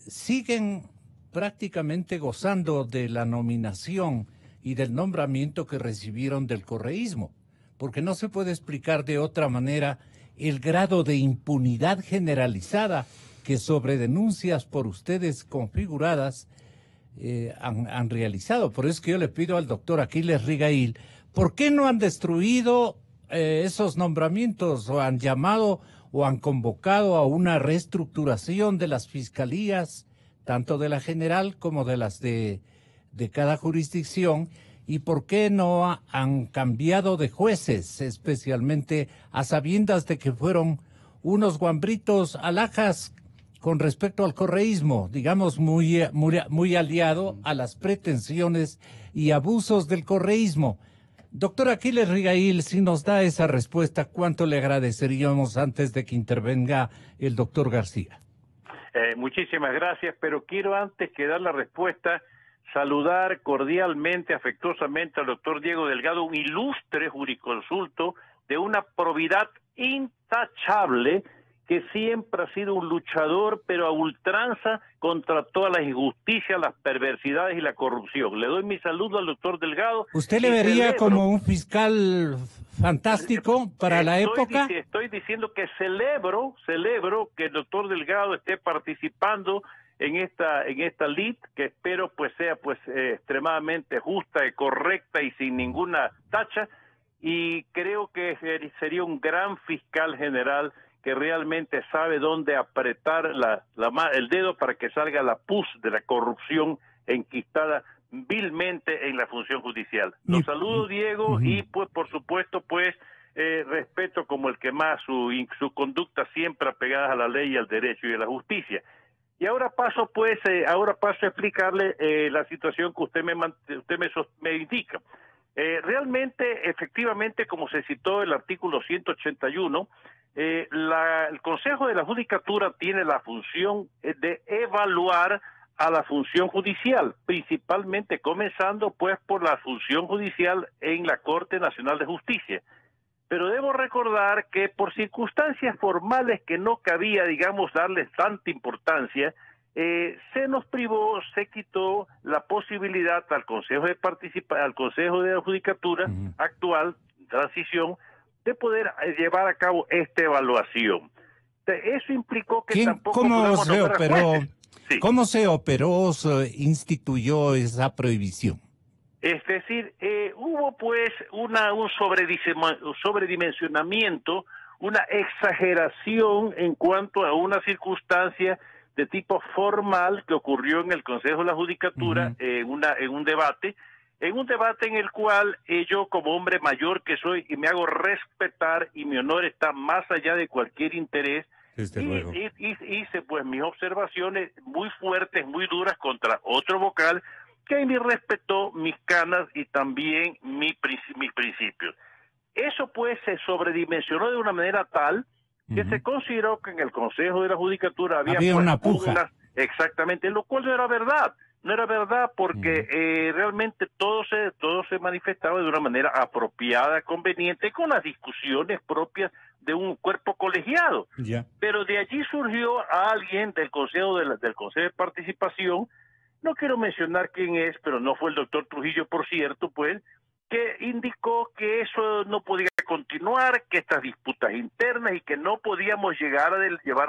siguen prácticamente gozando de la nominación y del nombramiento que recibieron del correísmo, porque no se puede explicar de otra manera el grado de impunidad generalizada que sobre denuncias por ustedes configuradas han realizado. Por eso que yo le pido al doctor Aquiles Rigail, ¿por qué no han destruido esos nombramientos o han llamado o han convocado a una reestructuración de las fiscalías, tanto de la general como de las de de cada jurisdicción y por qué no han cambiado de jueces, especialmente a sabiendas de que fueron unos guambritos alhajas con respecto al correísmo, digamos muy aliado a las pretensiones y abusos del correísmo. Doctor Aquiles Rigail, si nos da esa respuesta, ¿cuánto le agradeceríamos antes de que intervenga el doctor García? Muchísimas gracias, pero quiero antes que dar la respuesta saludar cordialmente, afectuosamente al doctor Diego Delgado, un ilustre jurisconsulto de una probidad intachable, que siempre ha sido un luchador, pero a ultranza contra todas las injusticias, las perversidades y la corrupción. Le doy mi saludo al doctor Delgado. ¿Usted le vería como un fiscal fantástico para la época? Estoy diciendo que celebro que el doctor Delgado esté participando en esta lid, que espero pues sea extremadamente justa, correcta y sin ninguna tacha, y creo que sería un gran fiscal general que realmente sabe dónde apretar el dedo para que salga la pus de la corrupción enquistada vilmente en la función judicial. Los saludo, Diego, y pues por supuesto respeto como el que más su conducta siempre apegada a la ley, al derecho y a la justicia. Y ahora paso a explicarle la situación que usted me indica. Realmente, efectivamente, como se citó el artículo 181, el Consejo de la Judicatura tiene la función de evaluar a la función judicial, principalmente comenzando pues por la función judicial en la Corte Nacional de Justicia. Pero debo recordar que por circunstancias formales que no cabía, digamos, darles tanta importancia, se nos privó, se quitó la posibilidad al Consejo de la Judicatura actual, transición, de poder llevar a cabo esta evaluación. Eso implicó que tampoco podemos nombrar jueces. Sí. ¿Cómo se operó, se instituyó esa prohibición? Es decir, hubo pues un sobredimensionamiento, una exageración en cuanto a una circunstancia de tipo formal que ocurrió en el Consejo de la Judicatura en un debate en el cual yo como hombre mayor que soy y me hago respetar y mi honor está más allá de cualquier interés, hice pues mis observaciones muy fuertes, muy duras contra otro vocal que me respetó mis canas y también mis principios. Eso pues se sobredimensionó de una manera tal que se consideró que en el Consejo de la Judicatura había pues, una puja. Exactamente, lo cual no era verdad. No era verdad porque realmente todo se manifestaba de una manera apropiada, conveniente, con las discusiones propias de un cuerpo colegiado. Pero de allí surgió a alguien del Consejo de Participación, no quiero mencionar quién es, pero no fue el doctor Trujillo, por cierto, pues, que indicó que eso no podía continuar, que estas disputas internas y que no podíamos llevar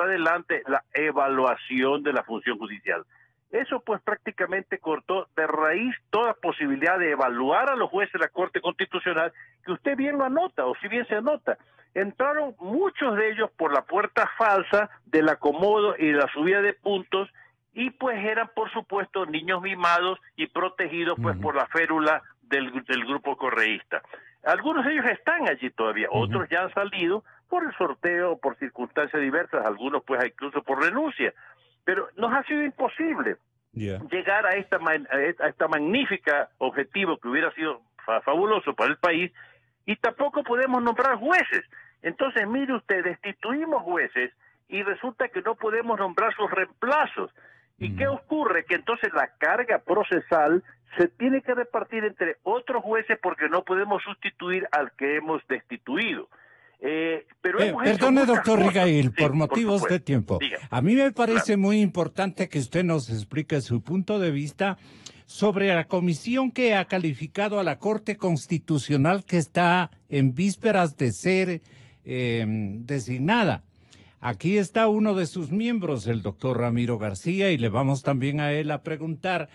adelante la evaluación de la función judicial. Eso pues prácticamente cortó de raíz toda posibilidad de evaluar a los jueces de la Corte Constitucional, que usted bien lo anota, o si bien se anota. Entraron muchos de ellos por la puerta falsa del acomodo y de la subida de puntos, y pues eran por supuesto niños mimados y protegidos pues por la férula del grupo correísta. Algunos de ellos están allí todavía, otros ya han salido por el sorteo, por circunstancias diversas, algunos pues incluso por renuncia. Pero nos ha sido imposible llegar a esta magnífica objetivo que hubiera sido fabuloso para el país, y tampoco podemos nombrar jueces. Entonces, mire usted, destituimos jueces y resulta que no podemos nombrar sus reemplazos. ¿Y qué ocurre? Que entonces la carga procesal se tiene que repartir entre otros jueces porque no podemos sustituir al que hemos destituido. Perdone, doctor Rigail, por motivos de tiempo. A mí me parece muy importante que usted nos explique su punto de vista sobre la comisión que ha calificado a la Corte Constitucional, que está en vísperas de ser designada. Aquí está uno de sus miembros, el doctor Ramiro García, y le vamos también a él a preguntar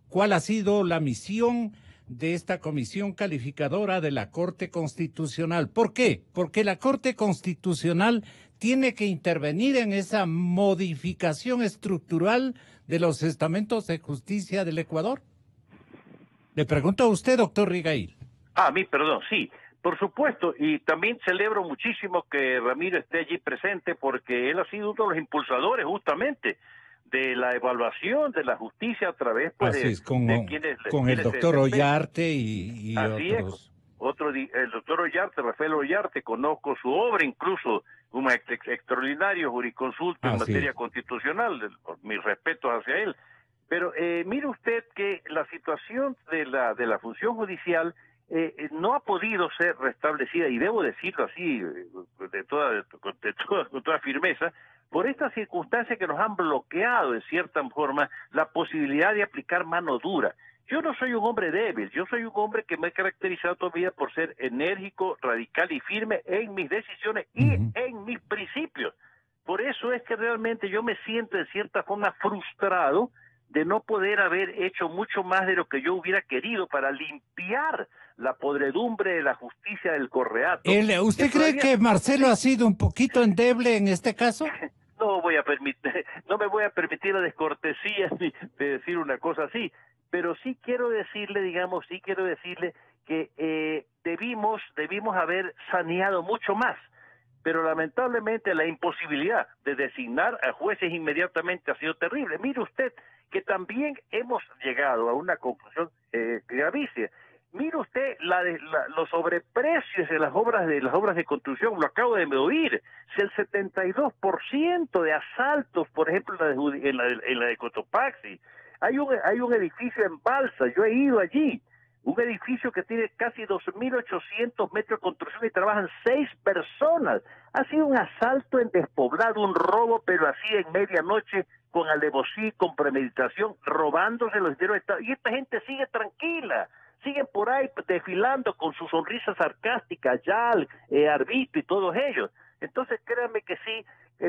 cuál ha sido la misión de esta comisión calificadora de la Corte Constitucional. ¿Por qué? Porque la Corte Constitucional tiene que intervenir en esa modificación estructural de los estamentos de justicia del Ecuador. Le pregunto a usted, doctor Rigail. A mí, perdón, sí. Por supuesto, y también celebro muchísimo que Ramiro esté allí presente porque él ha sido uno de los impulsadores justamente de la evaluación de la justicia a través pues, Así es, con el doctor se Ollarte y así otros. El doctor Ollarte, Rafael Ollarte, conozco su obra, incluso un extraordinario jurisconsulto en materia constitucional, mis respetos hacia él. Pero mire usted que la situación de la función judicial no ha podido ser restablecida, y debo decirlo así con toda firmeza, por estas circunstancias que nos han bloqueado en cierta forma la posibilidad de aplicar mano dura. Yo no soy un hombre débil, yo soy un hombre que me he caracterizado toda mi vida por ser enérgico, radical y firme en mis decisiones y en mis principios. Por eso es que realmente yo me siento en cierta forma frustrado de no poder haber hecho mucho más de lo que yo hubiera querido para limpiar la podredumbre de la justicia del Correato. ¿Usted cree que Marcelo ha sido un poquito endeble en este caso? No me voy a permitir la descortesía de decir una cosa así, pero sí quiero decirle que debimos haber saneado mucho más. Pero lamentablemente la imposibilidad de designar a jueces inmediatamente ha sido terrible. Mire usted que también hemos llegado a una conclusión gravísima. Mire usted los sobreprecios de las obras de construcción, lo acabo de oír. Si el 72% de asaltos, por ejemplo, en la de Cotopaxi, hay un edificio en Balsa, yo he ido allí. Un edificio que tiene casi 2.800 metros de construcción y trabajan 6 personas. Ha sido un asalto en despoblado, un robo, pero así en medianoche, con alevosía, con premeditación, robándose los dineros de Estado. Y esta gente sigue tranquila, siguen por ahí desfilando con su sonrisa sarcástica, Yal, Arbito y todos ellos. Entonces créanme que sí,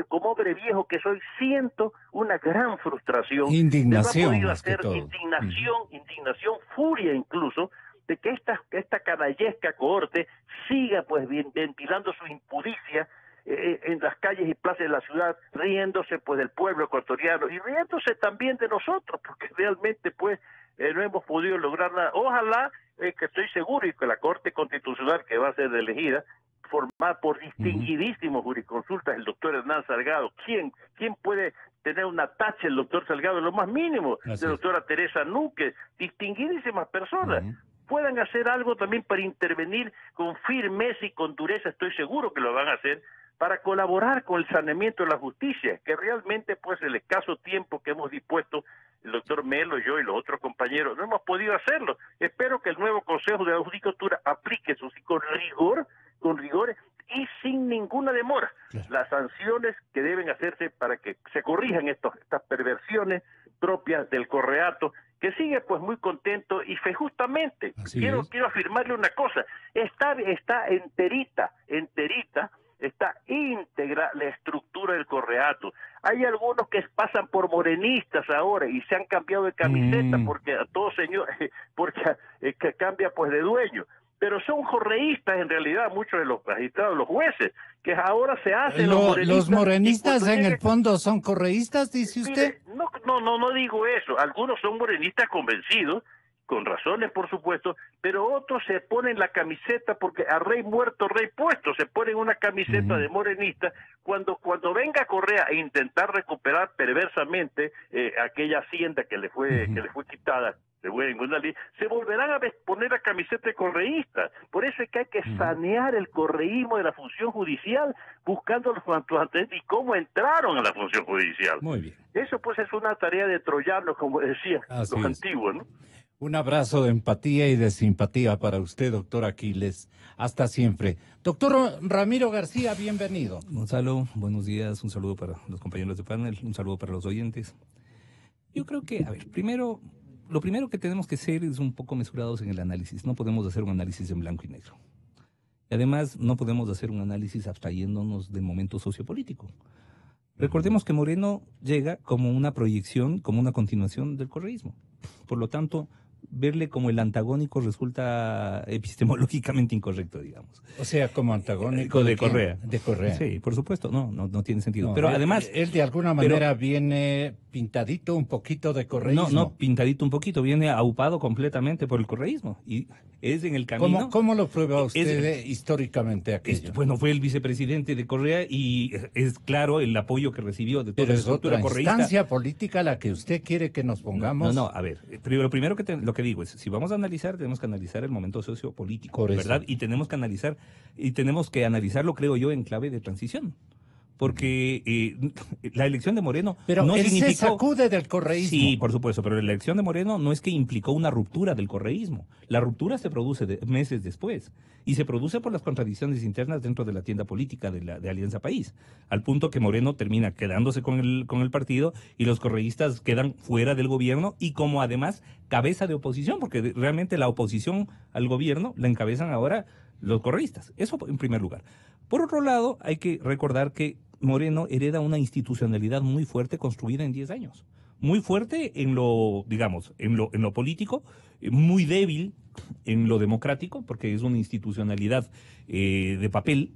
como hombre viejo que soy, siento una gran frustración. Indignación, de no más que todo. Indignación, furia incluso, de que esta canallesca cohorte siga pues ventilando su impudicia en las calles y plazas de la ciudad, riéndose pues del pueblo ecuatoriano y riéndose también de nosotros, porque realmente pues no hemos podido lograr nada. Ojalá, que estoy seguro, y que la Corte Constitucional que va a ser elegida, formada por distinguidísimos jurisconsultas, el doctor Hernán Salgado. ¿Quién puede tener una tacha el doctor Salgado en lo más mínimo? La doctora Teresa Núquez, distinguidísimas personas. Puedan hacer algo también para intervenir con firmeza y con dureza, estoy seguro que lo van a hacer, para colaborar con el saneamiento de la justicia, que realmente pues el escaso tiempo que hemos dispuesto el doctor Melo, yo y los otros compañeros, no hemos podido hacerlo. Espero que el nuevo Consejo de la Judicatura aplique eso sí, con rigor y sin ninguna demora las sanciones que deben hacerse para que se corrijan estas perversiones propias del Correato, que sigue pues muy contento y justamente quiero afirmarle una cosa, está enterita, está íntegra la estructura del Correato. Hay algunos que pasan por morenistas ahora y se han cambiado de camiseta porque a todo señor, porque que cambia pues de dueño. Pero son correístas en realidad muchos de los magistrados, los jueces, que ahora se hacen los morenistas en el fondo son correístas, dice usted. No digo eso. Algunos son morenistas convencidos, con razones por supuesto, pero otros se ponen la camiseta porque a rey muerto, rey puesto, se ponen una camiseta de morenista cuando venga Correa a intentar recuperar perversamente aquella hacienda que le fue quitada, se volverán a poner la camiseta de correísta. Por eso es que hay que sanear el correísmo de la función judicial, buscando los cuantos antes y cómo entraron a la función judicial. Muy bien. Eso pues es una tarea de troyanos, como decían los antiguos, ¿no? Un abrazo de empatía y de simpatía para usted, doctor Aquiles. Hasta siempre. Doctor Ramiro García, bienvenido. Gonzalo, buenos días. Un saludo para los compañeros de panel, un saludo para los oyentes. Yo creo que, lo primero que tenemos que ser es un poco mesurados en el análisis. No podemos hacer un análisis en blanco y negro. Y además, no podemos hacer un análisis abstrayéndonos del momento sociopolítico. Recordemos que Moreno llega como una proyección, como una continuación del correísmo. Por lo tanto, verle como el antagónico resulta epistemológicamente incorrecto, digamos. O sea, como antagónico de Correa. De Correa. Sí, por supuesto, no tiene sentido. No, pero además... Él de alguna manera viene pintadito un poquito de correísmo. No, pintadito un poquito, viene aupado completamente por el correísmo. Y es en el camino... ¿Cómo lo prueba usted históricamente aquello? Bueno, fue el vicepresidente de Correa y es claro el apoyo que recibió de toda Pero la es estructura otra correísta. instancia política la que usted quiere que nos pongamos. No, a ver, lo primero lo que digo es, si vamos a analizar, tenemos que analizar el momento sociopolítico, ¿verdad? Y tenemos que analizarlo, creo yo, en clave de transición. Porque la elección de Moreno pero no él significó... se sacude del correísmo. Sí, por supuesto, pero la elección de Moreno no es que implicó una ruptura del correísmo. La ruptura se produce meses después y se produce por las contradicciones internas dentro de la tienda política de Alianza País, al punto que Moreno termina quedándose con el partido y los correístas quedan fuera del gobierno y como además cabeza de oposición, porque realmente la oposición al gobierno la encabezan ahora los correístas. Eso en primer lugar. Por otro lado, hay que recordar que Moreno hereda una institucionalidad muy fuerte construida en 10 años. Muy fuerte en lo, digamos, en lo político, muy débil en lo democrático, porque es una institucionalidad de papel,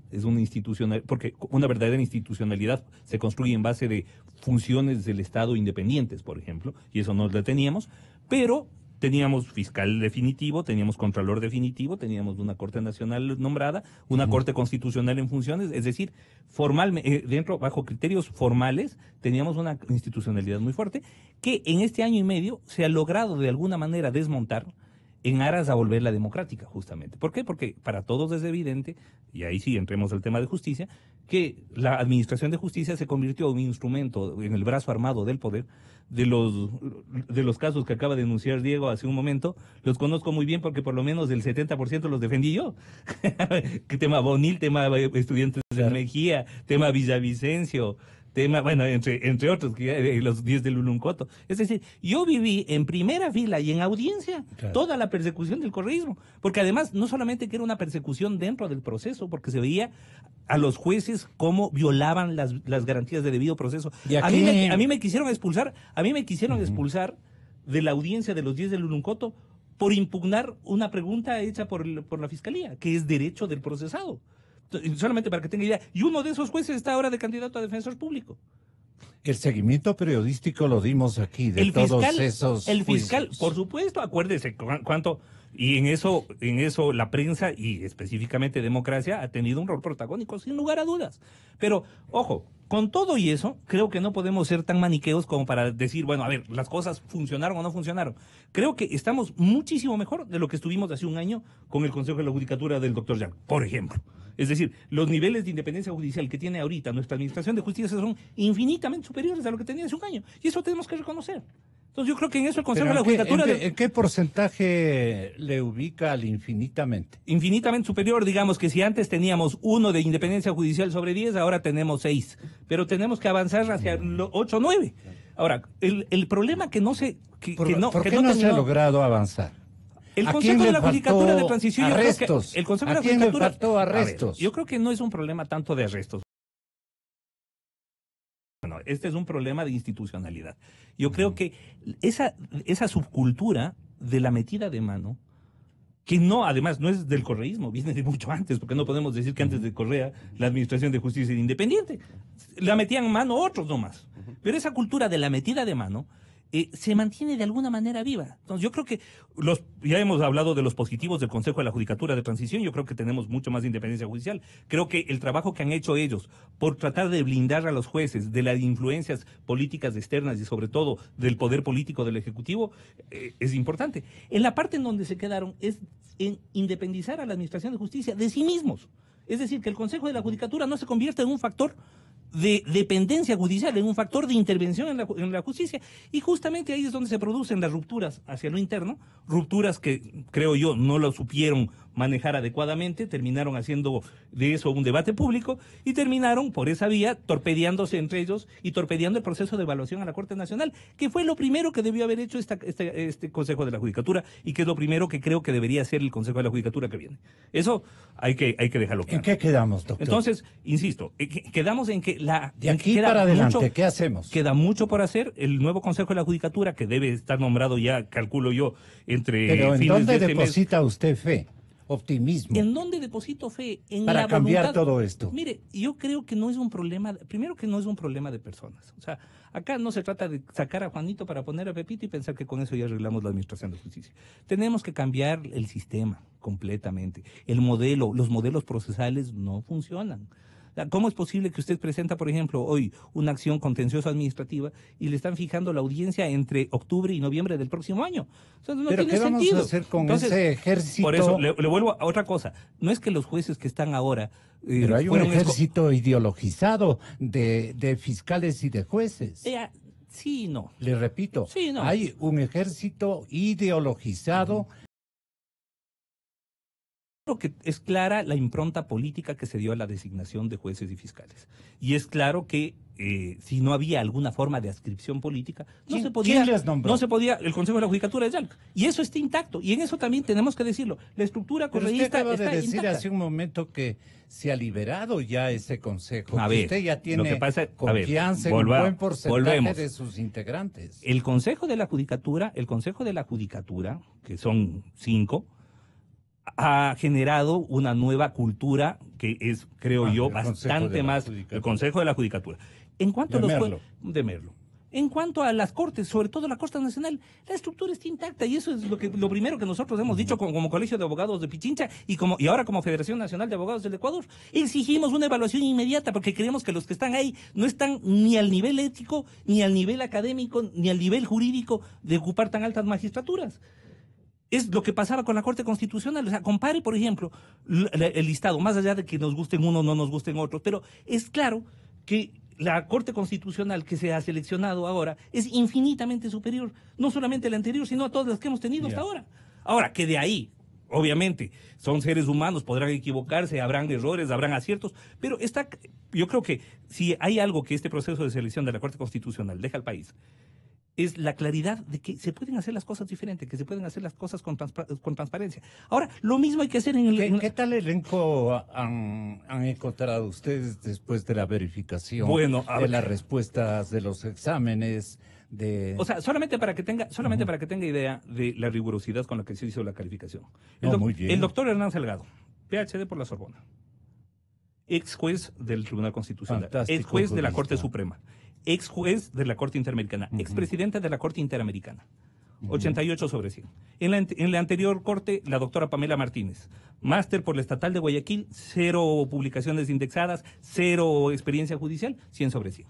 porque una verdadera institucionalidad se construye en base de funciones del Estado independientes, por ejemplo, y eso no lo teníamos, pero teníamos fiscal definitivo, teníamos contralor definitivo, teníamos una Corte Nacional nombrada, una Corte Constitucional en funciones, es decir, bajo criterios formales, teníamos una institucionalidad muy fuerte que en este año y medio se ha logrado de alguna manera desmontar en aras a volverla democrática, justamente. ¿Por qué? Porque para todos es evidente, y ahí sí entremos al tema de justicia, que la administración de justicia se convirtió en un instrumento en el brazo armado del poder. De los casos que acaba de denunciar Diego hace un momento, los conozco muy bien porque por lo menos del 70% los defendí yo. Que tema Bonil, tema estudiantes de Mejía, tema Villavicencio, tema, bueno, entre otros, los 10 del Uluncoto. Es decir, yo viví en primera fila y en audiencia toda la persecución del correísmo, porque además no solamente que era una persecución dentro del proceso, porque se veía a los jueces cómo violaban las garantías de debido proceso. A mí me quisieron expulsar, expulsar de la audiencia de los 10 del Uluncoto por impugnar una pregunta hecha por la Fiscalía, que es derecho del procesado. Solamente para que tenga idea. Y uno de esos jueces está ahora de candidato a defensor público. El seguimiento periodístico lo dimos aquí, de todos esos El fiscal, juicios. por supuesto, acuérdese cuánto... Y en eso la prensa y específicamente democracia ha tenido un rol protagónico, sin lugar a dudas. Pero, ojo, con todo y eso, creo que no podemos ser tan maniqueos como para decir, bueno, a ver, las cosas funcionaron o no funcionaron. Creo que estamos muchísimo mejor de lo que estuvimos hace un año con el Consejo de la Judicatura del doctor Yang, por ejemplo. Es decir, los niveles de independencia judicial que tiene ahorita nuestra administración de justicia son infinitamente superiores a lo que tenía hace un año. Y eso tenemos que reconocer. Entonces yo creo que en eso el Consejo de la Judicatura... ¿En qué porcentaje le ubica al infinitamente? Infinitamente superior, digamos que si antes teníamos 1 de independencia judicial sobre 10, ahora tenemos 6. Pero tenemos que avanzar hacia 8 o 9. Ahora, el problema que no se... ¿Por qué no se ha logrado avanzar? El Consejo de la Judicatura de Transición... Arrestos. El Consejo de la ¿A quién Judicatura, le faltó arrestos? Yo creo que no es un problema tanto de arrestos. Bueno, este es un problema de institucionalidad. Yo creo que esa subcultura de la metida de mano, que no, además, no es del correísmo, viene de mucho antes, porque no podemos decir que antes de Correa la Administración de Justicia era independiente. La metían mano otros nomás. Pero esa cultura de la metida de mano se mantiene de alguna manera viva. Entonces yo creo que ya hemos hablado de los positivos del Consejo de la Judicatura de Transición, yo creo que tenemos mucho más independencia judicial. Creo que el trabajo que han hecho ellos por tratar de blindar a los jueces de las influencias políticas externas y sobre todo del poder político del Ejecutivo es importante. En la parte en donde se quedaron es en independizar a la Administración de Justicia de sí mismos. Es decir, que el Consejo de la Judicatura no se convierta en un factor de dependencia judicial, en un factor de intervención en la justicia. Y justamente ahí es donde se producen las rupturas hacia lo interno, rupturas que, creo yo, no lo supieron manejar adecuadamente, terminaron haciendo de eso un debate público y terminaron por esa vía torpedeándose entre ellos y torpedeando el proceso de evaluación a la Corte Nacional, que fue lo primero que debió haber hecho este Consejo de la Judicatura y que es lo primero que creo que debería ser el Consejo de la Judicatura que viene. Eso hay que dejarlo claro. ¿En qué quedamos, doctor? Entonces, insisto, quedamos en que de aquí para adelante, ¿qué hacemos? Queda mucho por hacer. El nuevo Consejo de la Judicatura, que debe estar nombrado ya, calculo yo, entre Pero ¿en dónde de deposita usted fe? Optimismo. ¿En dónde deposito fe? En para la cambiar voluntad. todo esto. Mire, yo creo que no es un problema, primero que no es un problema de personas. O sea, acá no se trata de sacar a Juanito para poner a Pepito y pensar que con eso ya arreglamos la administración de justicia. Tenemos que cambiar el sistema completamente. El modelo, los modelos procesales no funcionan. ¿Cómo es posible que usted presenta, por ejemplo, hoy una acción contenciosa administrativa y le están fijando la audiencia entre octubre y noviembre del próximo año? O sea, no ¿Pero tiene qué vamos sentido. a hacer con Entonces, ese ejército? Por eso, le vuelvo a otra cosa. No es que los jueces que están ahora... pero hay un ejército ideologizado de fiscales y de jueces. Sí, no. Le repito, sí, no. Hay un ejército ideologizado. Creo que es clara la impronta política que se dio a la designación de jueces y fiscales. Y es claro que si no había alguna forma de adscripción política, ¿Quién les nombró? No se podía, el Consejo de la Judicatura de Yalca. Y eso está intacto. Y en eso también tenemos que decirlo. La estructura correísta está intacta. Usted acaba de decir hace un momento que se ha liberado ya ese consejo. A ver, usted ya tiene confianza en un buen porcentaje de sus integrantes. El Consejo de la Judicatura, que son 5, ha generado una nueva cultura que es, creo yo, bastante más el Consejo de la Judicatura. En cuanto de Merlo. En cuanto a las Cortes, sobre todo la Corte Nacional, la estructura está intacta y eso es lo primero que nosotros hemos dicho como Colegio de Abogados de Pichincha y ahora como Federación Nacional de Abogados del Ecuador. Exigimos una evaluación inmediata porque creemos que los que están ahí no están ni al nivel ético, ni al nivel académico, ni al nivel jurídico de ocupar tan altas magistraturas. Es lo que pasaba con la Corte Constitucional. O sea, compare, por ejemplo, el listado, más allá de que nos gusten unos, no nos gusten otros, pero es claro que la Corte Constitucional que se ha seleccionado ahora es infinitamente superior, no solamente a la anterior, sino a todas las que hemos tenido hasta ahora. Ahora, que de ahí, obviamente, son seres humanos, podrán equivocarse, habrán errores, habrán aciertos, pero yo creo que si hay algo que este proceso de selección de la Corte Constitucional deja al país, es la claridad de que se pueden hacer las cosas diferentes, que se pueden hacer las cosas con transparencia. Ahora, lo mismo hay que hacer en el... ¿Qué tal elenco han encontrado ustedes después de la verificación de las respuestas de los exámenes? O sea, solamente para que tenga idea de la rigurosidad con la que se hizo la calificación. Muy bien. El doctor Hernán Salgado, PhD por la Sorbona, ex juez del Tribunal Constitucional, ex juez de la Corte Suprema, ex juez de la Corte Interamericana, expresidente de la Corte Interamericana, 88 sobre 100. En la anterior corte, la doctora Pamela Martínez, máster por la Estatal de Guayaquil, 0 publicaciones indexadas, 0 experiencia judicial, 100 sobre 100.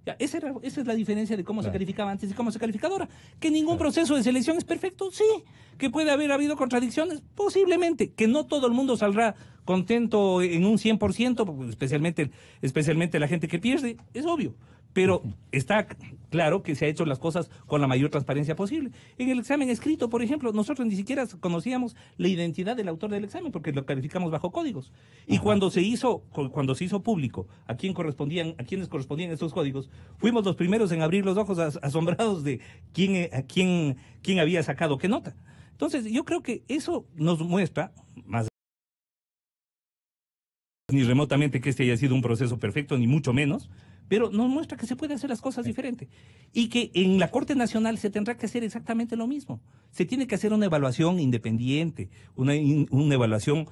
Ya, esa es la diferencia de cómo se calificaba antes y cómo se califica ahora. Que ningún proceso de selección es perfecto, sí. Que puede haber habido contradicciones, posiblemente. Que no todo el mundo saldrá contento en un 100%, especialmente la gente que pierde, es obvio. Pero está claro que se ha hecho las cosas con la mayor transparencia posible. En el examen escrito, por ejemplo, nosotros ni siquiera conocíamos la identidad del autor del examen porque lo calificamos bajo códigos. Y cuando se hizo público a quienes correspondían estos códigos, fuimos los primeros en abrir los ojos asombrados de quién había sacado qué nota. Entonces, yo creo que eso nos muestra, más ni remotamente que este haya sido un proceso perfecto, ni mucho menos, pero nos muestra que se puede hacer las cosas diferente y que en la Corte Nacional se tendrá que hacer exactamente lo mismo. Se tiene que hacer una evaluación independiente, una evaluación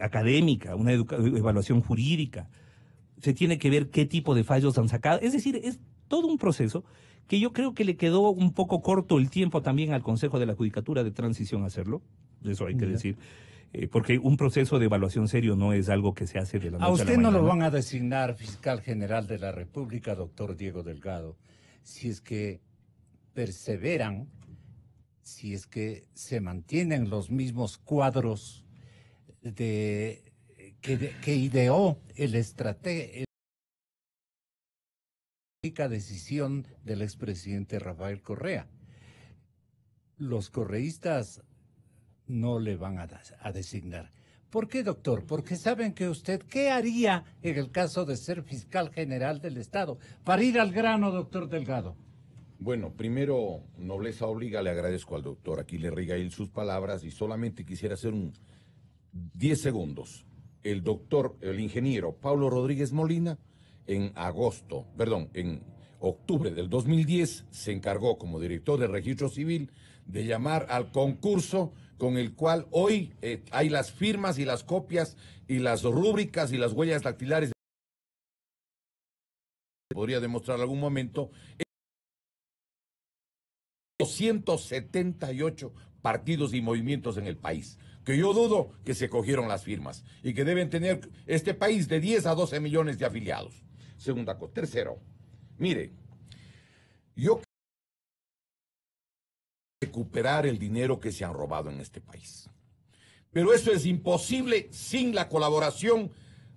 académica, una evaluación jurídica. Se tiene que ver qué tipo de fallos han sacado. Es decir, es todo un proceso que yo creo que le quedó un poco corto el tiempo también al Consejo de la Judicatura de Transición hacerlo. Eso hay que decir. Porque un proceso de evaluación serio no es algo que se hace de la noche a la mañana. A usted no lo van a designar fiscal general de la República, doctor Diego Delgado, si es que perseveran, si es que se mantienen los mismos cuadros que ideó el estratégica decisión del expresidente Rafael Correa. Los correístas no le van a designar. ¿Por qué, doctor? Porque saben que usted, ¿qué haría en el caso de ser fiscal general del Estado? Para ir al grano, doctor Delgado. Bueno, primero, nobleza obliga, le agradezco al doctor Aquiles Rigail sus palabras y solamente quisiera hacer 10 segundos. El ingeniero Pablo Rodríguez Molina, en octubre del 2010, se encargó como director de Registro Civil de llamar al concurso con el cual hoy hay las firmas y las copias y las rúbricas y las huellas dactilares. Podría demostrar en algún momento 278 partidos y movimientos en el país, que yo dudo que se cogieron las firmas y que deben tener este país de 10 a 12 millones de afiliados. Segunda cosa. Tercero, mire, yo recuperar el dinero que se han robado en este país. Pero eso es imposible sin la colaboración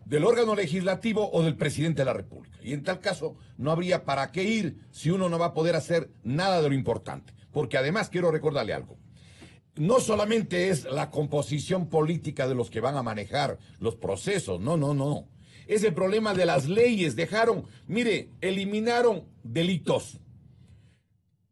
del órgano legislativo o del presidente de la República. Y en tal caso no habría para qué ir si uno no va a poder hacer nada de lo importante. Porque además quiero recordarle algo. No solamente es la composición política de los que van a manejar los procesos, no. Es el problema de las leyes. Eliminaron delitos.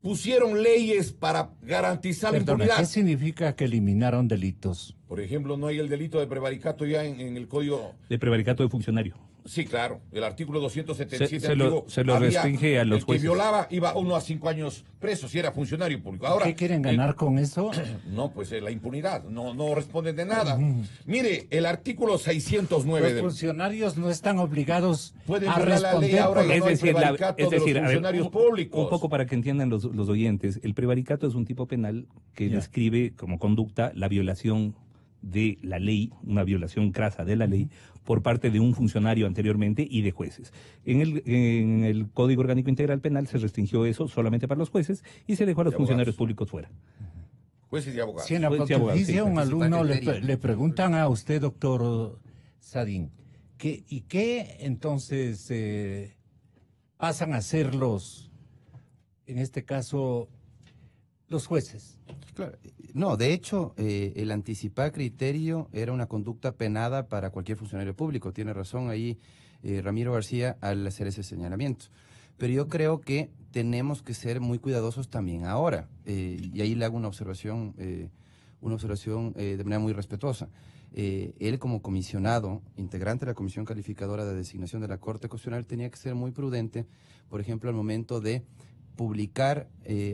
Pusieron leyes para garantizar la impunidad. ¿Qué significa que eliminaron delitos? Por ejemplo, no hay el delito de prevaricato ya en el Código... De prevaricato de funcionario. Sí, claro. El artículo 277 se lo restringe a los jueces. El que violaba iba 1 a 5 años preso si era funcionario público. Ahora, ¿qué quieren ganar con eso? No, pues la impunidad. No responden de nada. Mire, el artículo 609... Los funcionarios no están obligados a responder la ley ahora por... es decir, los funcionarios públicos. Un poco para que entiendan los oyentes, el prevaricato es un tipo penal que describe como conducta la violación de la ley, una violación crasa de la ley por parte de un funcionario anteriormente y de jueces. En el Código Orgánico Integral Penal se restringió eso solamente para los jueces y se dejó a los funcionarios públicos fuera. Jueces y abogados. Si en la pontificia un alumno le preguntan a usted, doctor Sadín, ¿qué entonces pasan a ser en este caso, los jueces? Claro. No, de hecho, el anticipar criterio era una conducta penada para cualquier funcionario público. Tiene razón ahí Ramiro García al hacer ese señalamiento. Pero yo creo que tenemos que ser muy cuidadosos también ahora. Y ahí le hago una observación de manera muy respetuosa. Él como comisionado, integrante de la Comisión Calificadora de Designación de la Corte Constitucional, tenía que ser muy prudente, por ejemplo, al momento de publicar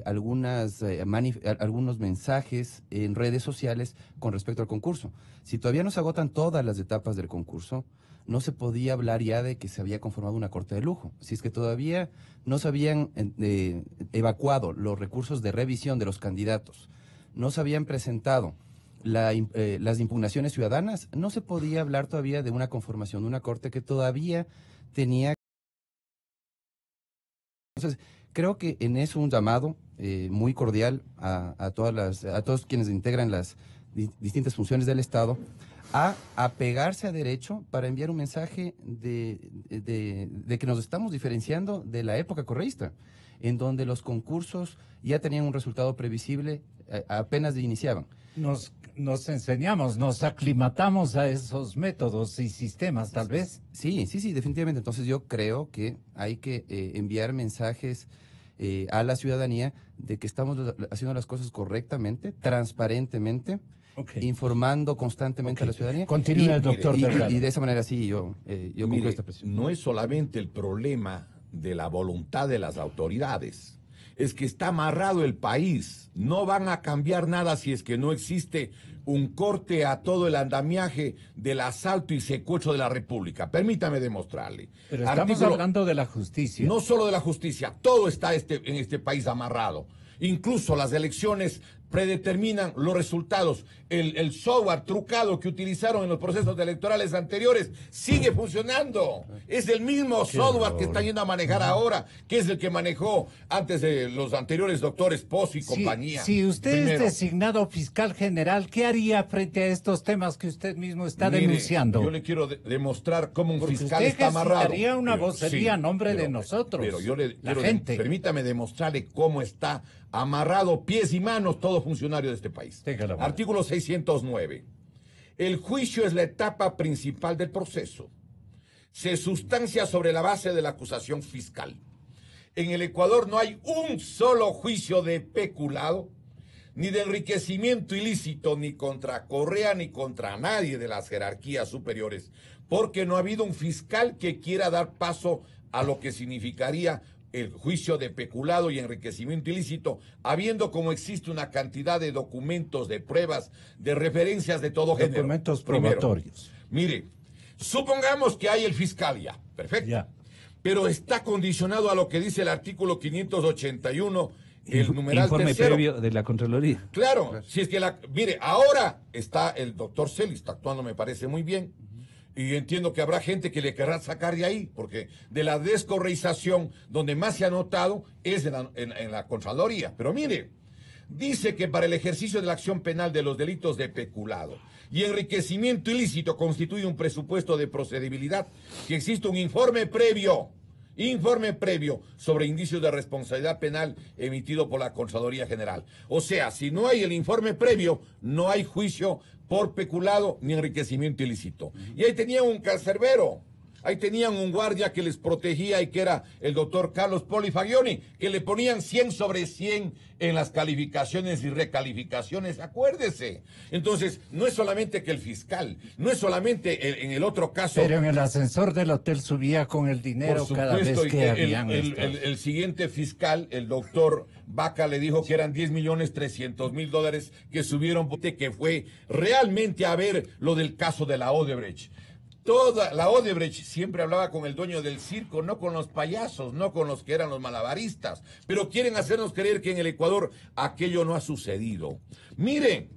algunos mensajes en redes sociales con respecto al concurso. Si todavía no se agotan todas las etapas del concurso, no se podía hablar ya de que se había conformado una corte de lujo. Si es que todavía no se habían evacuado los recursos de revisión de los candidatos, no se habían presentado las impugnaciones ciudadanas, no se podía hablar todavía de una conformación de una corte que todavía tenía. Entonces, creo que en eso un llamado muy cordial a todos quienes integran las distintas funciones del Estado a apegarse a derecho para enviar un mensaje de que nos estamos diferenciando de la época correísta, en donde los concursos ya tenían un resultado previsible apenas iniciaban. Nos enseñamos, nos aclimatamos a esos métodos y sistemas, tal vez. Sí, definitivamente. Entonces yo creo que hay que enviar mensajes a la ciudadanía de que estamos haciendo las cosas correctamente, transparentemente, informando constantemente a la ciudadanía. Continúa el doctor. Y de esa manera sí, yo cumplo esta presión. No es solamente el problema de la voluntad de las autoridades. Es que está amarrado el país. No van a cambiar nada si es que no existe un corte a todo el andamiaje del asalto y secuestro de la República. Permítame demostrarle. Pero estamos hablando de la justicia. No solo de la justicia, todo está en este país amarrado. Incluso las elecciones predeterminan los resultados. El software trucado que utilizaron en los procesos electorales anteriores sigue funcionando. Es el mismo software que están yendo a manejar ahora, que es el que manejó antes de los anteriores doctores Pozo y compañía. Si usted es designado fiscal general, ¿qué haría frente a estos temas que usted mismo está denunciando? Yo le quiero demostrar cómo un fiscal está amarrado. Usted haría una vocería a nombre de nosotros, pero yo le la gente. Permítame demostrarle cómo está amarrado pies y manos todo todo funcionario de este país. Téngala, Artículo 609. El juicio es la etapa principal del proceso. Se sustancia sobre la base de la acusación fiscal. En el Ecuador no hay un solo juicio de peculado, ni de enriquecimiento ilícito, ni contra Correa, ni contra nadie de las jerarquías superiores, porque no ha habido un fiscal que quiera dar paso a lo que significaría el juicio de peculado y enriquecimiento ilícito, habiendo como existe una cantidad de documentos, de pruebas, de referencias de todo género. Documentos probatorios. Mire, supongamos que hay el fiscal ya, perfecto. Ya. Pero está condicionado a lo que dice el artículo 581, el numeral Informe tercero. previo de la Contraloría. Claro, si es que mire, ahora está el doctor Celis, está actuando, me parece muy bien. Y entiendo que habrá gente que le querrá sacar de ahí, porque de la descorreización, donde más se ha notado, es en la Contraloría. Pero mire, dice que para el ejercicio de la acción penal de los delitos de peculado y enriquecimiento ilícito constituye un presupuesto de procedibilidad, que existe un informe previo sobre indicios de responsabilidad penal emitido por la Contraloría General. O sea, si no hay el informe previo, no hay juicio por peculado ni enriquecimiento ilícito. Y ahí tenían un cancerbero, ahí tenían un guardia que les protegía y que era el doctor Carlos Polifagioni, que le ponían 100 sobre 100 en las calificaciones y recalificaciones, acuérdese. Entonces, no es solamente que el fiscal, no es solamente en el otro caso. Pero en el ascensor del hotel subía con el dinero cada vez que habían el siguiente fiscal, el doctor Vaca, le dijo que eran 10.300.000 que subieron, que fue realmente a ver lo del caso de la Odebrecht. Toda la Odebrecht siempre hablaba con el dueño del circo, no con los payasos, no con los que eran los malabaristas, pero quieren hacernos creer que en el Ecuador aquello no ha sucedido. Miren,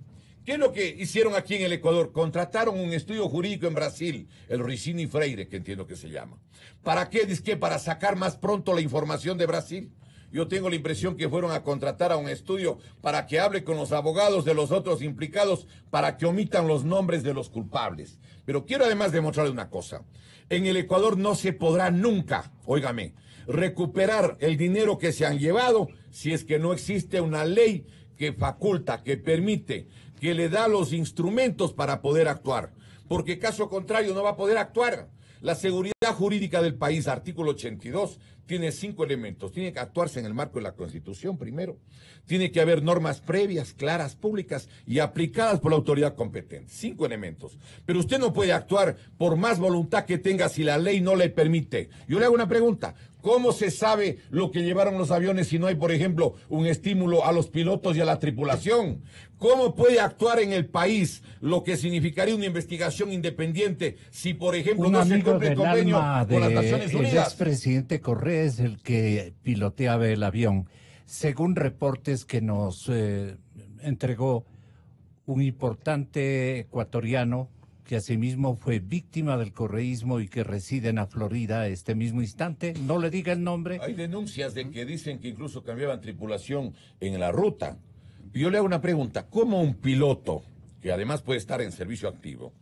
¿qué es lo que hicieron aquí en el Ecuador? Contrataron un estudio jurídico en Brasil, el Ricini Freire, que entiendo que se llama. ¿Para qué? Dice que para sacar más pronto la información de Brasil. Yo tengo la impresión que fueron a contratar a un estudio para que hable con los abogados de los otros implicados para que omitan los nombres de los culpables. Pero quiero además demostrarle una cosa. En el Ecuador no se podrá nunca, óigame, recuperar el dinero que se han llevado si es que no existe una ley que faculta, que permite, que le da los instrumentos para poder actuar. Porque caso contrario no va a poder actuar. La seguridad jurídica del país, artículo 82, tiene 5 elementos. Tiene que actuarse en el marco de la Constitución primero. Tiene que haber normas previas, claras, públicas y aplicadas por la autoridad competente. 5 elementos. Pero usted no puede actuar por más voluntad que tenga si la ley no le permite. Yo le hago una pregunta. ¿Cómo se sabe lo que llevaron los aviones si no hay, por ejemplo, un estímulo a los pilotos y a la tripulación? ¿Cómo puede actuar en el país lo que significaría una investigación independiente si, por ejemplo, no se cumple el convenio con las Naciones Unidas? El expresidente Correa es el que piloteaba el avión. Según reportes que nos entregó un importante ecuatoriano, que asimismo fue víctima del correísmo y que reside en la Florida este mismo instante, no le diga el nombre. Hay denuncias de que dicen que incluso cambiaban tripulación en la ruta. Yo le hago una pregunta, ¿cómo un piloto, que además puede estar en servicio activo,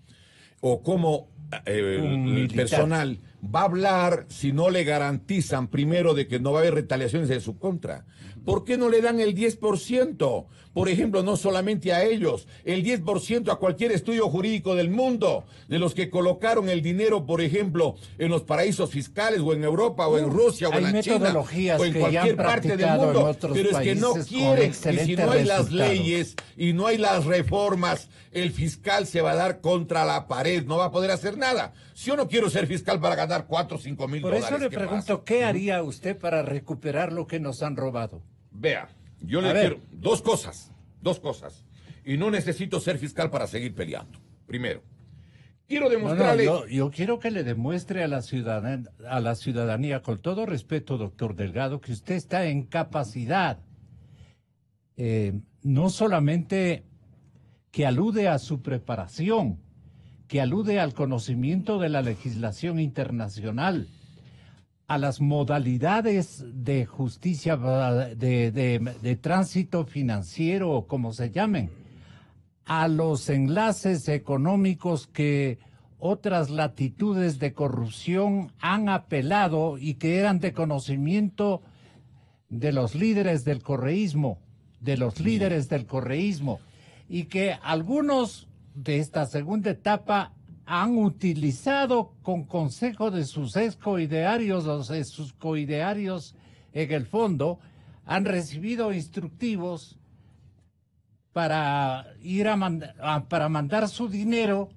o cómo el personal va a hablar si no le garantizan primero de que no va a haber retaliaciones en su contra? ¿Por qué no le dan el 10%? Por ejemplo, no solamente a ellos, el 10% a cualquier estudio jurídico del mundo, de los que colocaron el dinero, por ejemplo, en los paraísos fiscales, o en Europa, o en Rusia, o en la China, o en cualquier parte del mundo. Pero es que no quieren, y si no hay las leyes y no hay las reformas, el fiscal se va a dar contra la pared, no va a poder hacer nada. Si yo no quiero ser fiscal para ganar 4 o 5 mil dólares. Por eso le pregunto, ¿qué haría usted para recuperar lo que nos han robado? Vea, yo le quiero dos cosas. Y no necesito ser fiscal para seguir peleando. Primero, quiero demostrarle... Yo quiero que le demuestre a la ciudadanía, con todo respeto, doctor Delgado, que usted está en capacidad, no solamente que alude a su preparación, que alude al conocimiento de la legislación internacional, a las modalidades de justicia, de tránsito financiero, o como se llamen, a los enlaces económicos que otras latitudes de corrupción han apelado y que eran de conocimiento de los líderes del correísmo. de los líderes del correísmo y que algunos de esta segunda etapa han utilizado con consejo de sus excoidearios o de sus coidearios en el fondo, han recibido instructivos para ir para mandar su dinero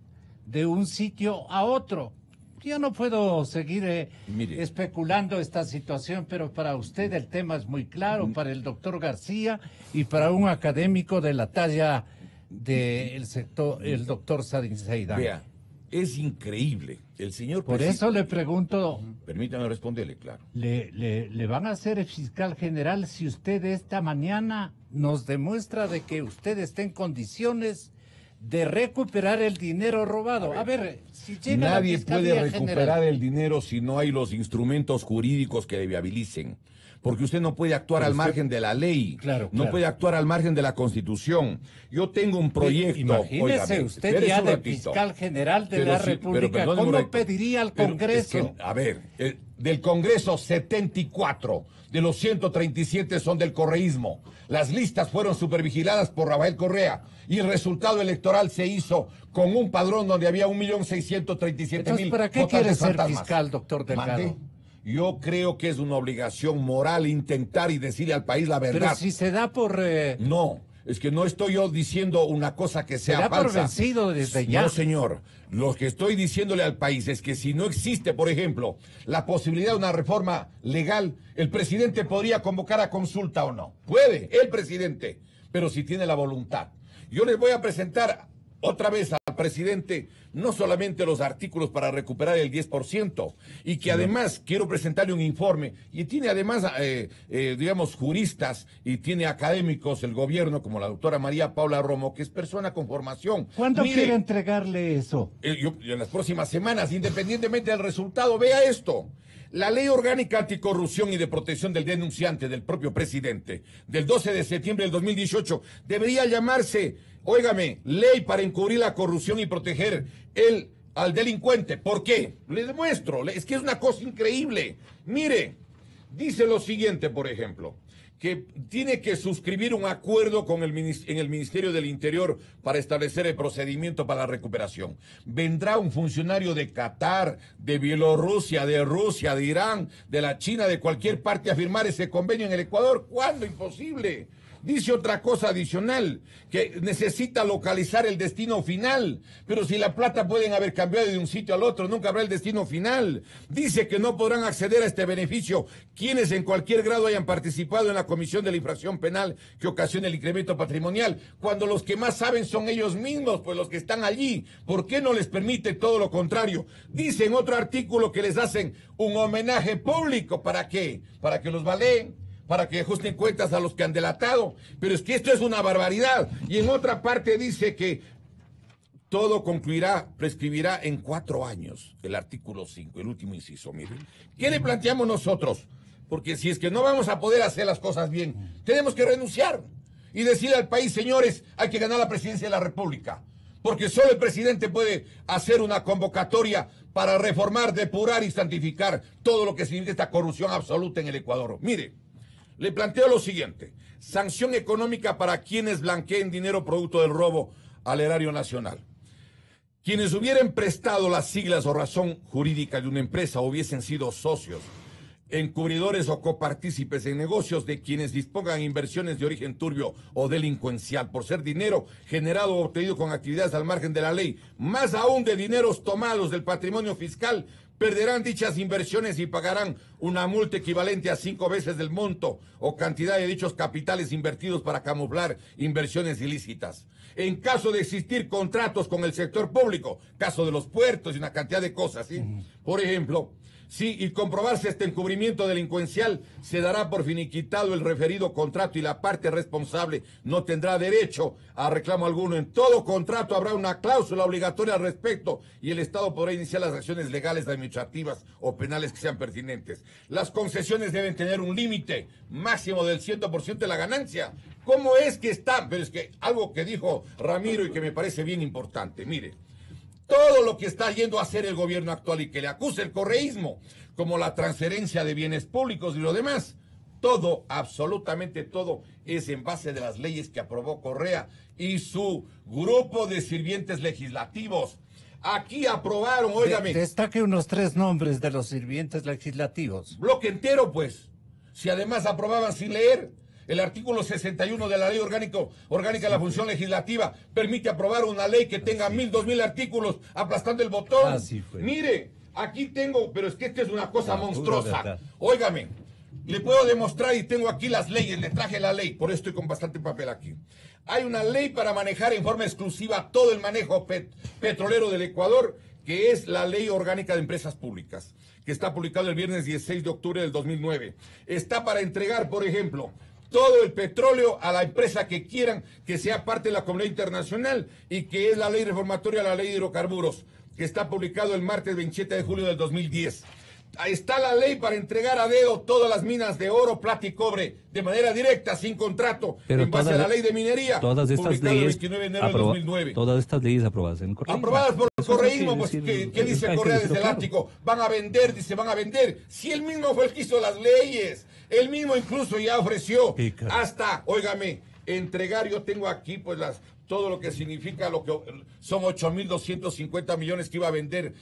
de un sitio a otro. Yo no puedo seguir especulando esta situación, pero para usted el tema es muy claro, para el doctor García y para un académico de la talla del sector, el doctor Sadin Zeidan. Vea, es increíble. El señor Por eso le pregunto. Permítame responderle, claro. ¿Le van a hacer el fiscal general si usted esta mañana nos demuestra de que usted está en condiciones de recuperar el dinero robado? A ver, si llega nadie la puede recuperar general, el dinero si no hay los instrumentos jurídicos que le viabilicen. Porque usted no puede actuar al margen de la ley, no puede actuar al margen de la Constitución. Yo tengo un proyecto. Imagínese usted ya de fiscal general de la República, ¿cómo pediría al Congreso? Del Congreso 74 de los 137 son del correísmo. Las listas fueron supervigiladas por Rafael Correa y el resultado electoral se hizo con un padrón donde había 1.637.000. Entonces, ¿para qué quiere ser fiscal, doctor Delgado? ¿Mande? Yo creo que es una obligación moral intentar y decirle al país la verdad. Pero si se da por... No, es que no estoy yo diciendo una cosa que sea falsa. Se da por vencido desde ya. No, señor. Lo que estoy diciéndole al país es que si no existe, por ejemplo, la posibilidad de una reforma legal, el presidente podría convocar a consulta o no. Puede, el presidente, pero si tiene la voluntad. Yo les voy a presentar otra vez al presidente no solamente los artículos para recuperar el 10%, y que además quiero presentarle un informe, y tiene además, digamos, juristas y tiene académicos el gobierno, como la doctora María Paula Romo, que es persona con formación. ¿Cuándo quiere entregarle eso? Yo en las próximas semanas, independientemente del resultado. Vea esto. La Ley Orgánica Anticorrupción y de Protección del Denunciante del propio presidente, del 12 de septiembre del 2018, debería llamarse, óigame, Ley para encubrir la corrupción y proteger al delincuente. ¿Por qué? Le demuestro, es que es una cosa increíble. Mire, dice lo siguiente, por ejemplo, que tiene que suscribir un acuerdo en el Ministerio del Interior para establecer el procedimiento para la recuperación. Vendrá un funcionario de Qatar, de Bielorrusia, de Rusia, de Irán, de la China, de cualquier parte a firmar ese convenio en el Ecuador. ¿Cuándo? Imposible. Dice otra cosa adicional, que necesita localizar el destino final, pero si la plata pueden haber cambiado de un sitio al otro, nunca habrá el destino final. Dice que no podrán acceder a este beneficio quienes en cualquier grado hayan participado en la comisión de la infracción penal que ocasiona el incremento patrimonial, cuando los que más saben son ellos mismos, pues los que están allí. ¿Por qué no les permite todo lo contrario? Dice en otro artículo que les hacen un homenaje público. ¿Para qué? Para que los baleen, para que ajusten cuentas a los que han delatado. Pero es que esto es una barbaridad. Y en otra parte dice que todo prescribirá en 4 años. El artículo 5, el último inciso. Mire, ¿qué le planteamos nosotros? Porque si es que no vamos a poder hacer las cosas bien, tenemos que renunciar y decirle al país, señores, hay que ganar la presidencia de la República. Porque solo el presidente puede hacer una convocatoria para reformar, depurar y santificar todo lo que significa esta corrupción absoluta en el Ecuador. Mire, le planteo lo siguiente: sanción económica para quienes blanqueen dinero producto del robo al erario nacional. Quienes hubieran prestado las siglas o razón jurídica de una empresa o hubiesen sido socios, encubridores o copartícipes en negocios de quienes dispongan inversiones de origen turbio o delincuencial por ser dinero generado o obtenido con actividades al margen de la ley, más aún de dineros tomados del patrimonio fiscal, perderán dichas inversiones y pagarán una multa equivalente a 5 veces del monto o cantidad de dichos capitales invertidos para camuflar inversiones ilícitas. En caso de existir contratos con el sector público, caso de los puertos y una cantidad de cosas, ¿sí? Por ejemplo, sí, y comprobarse este encubrimiento delincuencial, se dará por finiquitado el referido contrato y la parte responsable no tendrá derecho a reclamo alguno. En todo contrato habrá una cláusula obligatoria al respecto y el Estado podrá iniciar las acciones legales, administrativas o penales que sean pertinentes. Las concesiones deben tener un límite máximo del 100% de la ganancia. ¿Cómo es que está? Pero es que algo que dijo Ramiro y que me parece bien importante, mire. Todo lo que está yendo a hacer el gobierno actual y que le acusa el correísmo, como la transferencia de bienes públicos y lo demás, todo, absolutamente todo, es en base de las leyes que aprobó Correa y su grupo de sirvientes legislativos. Aquí aprobaron, óigame. Destaque unos 3 nombres de los sirvientes legislativos. Bloque entero, pues. Si además aprobaban sin leer. El artículo 61 de la ley orgánica de la función legislativa permite aprobar una ley que tenga 1000, 2000 artículos aplastando el botón. Así fue. Mire, aquí tengo, pero es que esta es una cosa monstruosa. Óigame, le puedo demostrar y tengo aquí las leyes, le traje la ley, por eso estoy con bastante papel aquí. Hay una ley para manejar en forma exclusiva todo el manejo petrolero del Ecuador, que es la Ley Orgánica de Empresas Públicas, que está publicado el viernes 16 de octubre del 2009. Está para entregar, por ejemplo, todo el petróleo a la empresa que quieran que sea parte de la comunidad internacional y que es la ley reformatoria a la ley de hidrocarburos, que está publicado el martes 27 de julio del 2010. Ahí está la ley para entregar a dedo todas las minas de oro, plata y cobre de manera directa, sin contrato, pero en base a la ley de minería, todas estas publicado el leyes 29 de enero del 2009. Todas estas leyes aprobadas en Correa. Aprobadas por el correísmo, pues, decir, ¿qué dice Correa desde el Ático? Van a vender, dice, van a vender. Si él mismo fue el que hizo las leyes, él mismo incluso ya ofreció hasta, óigame, entregar, yo tengo aquí pues todo lo que significa lo que son 8.250 millones que iba a vender,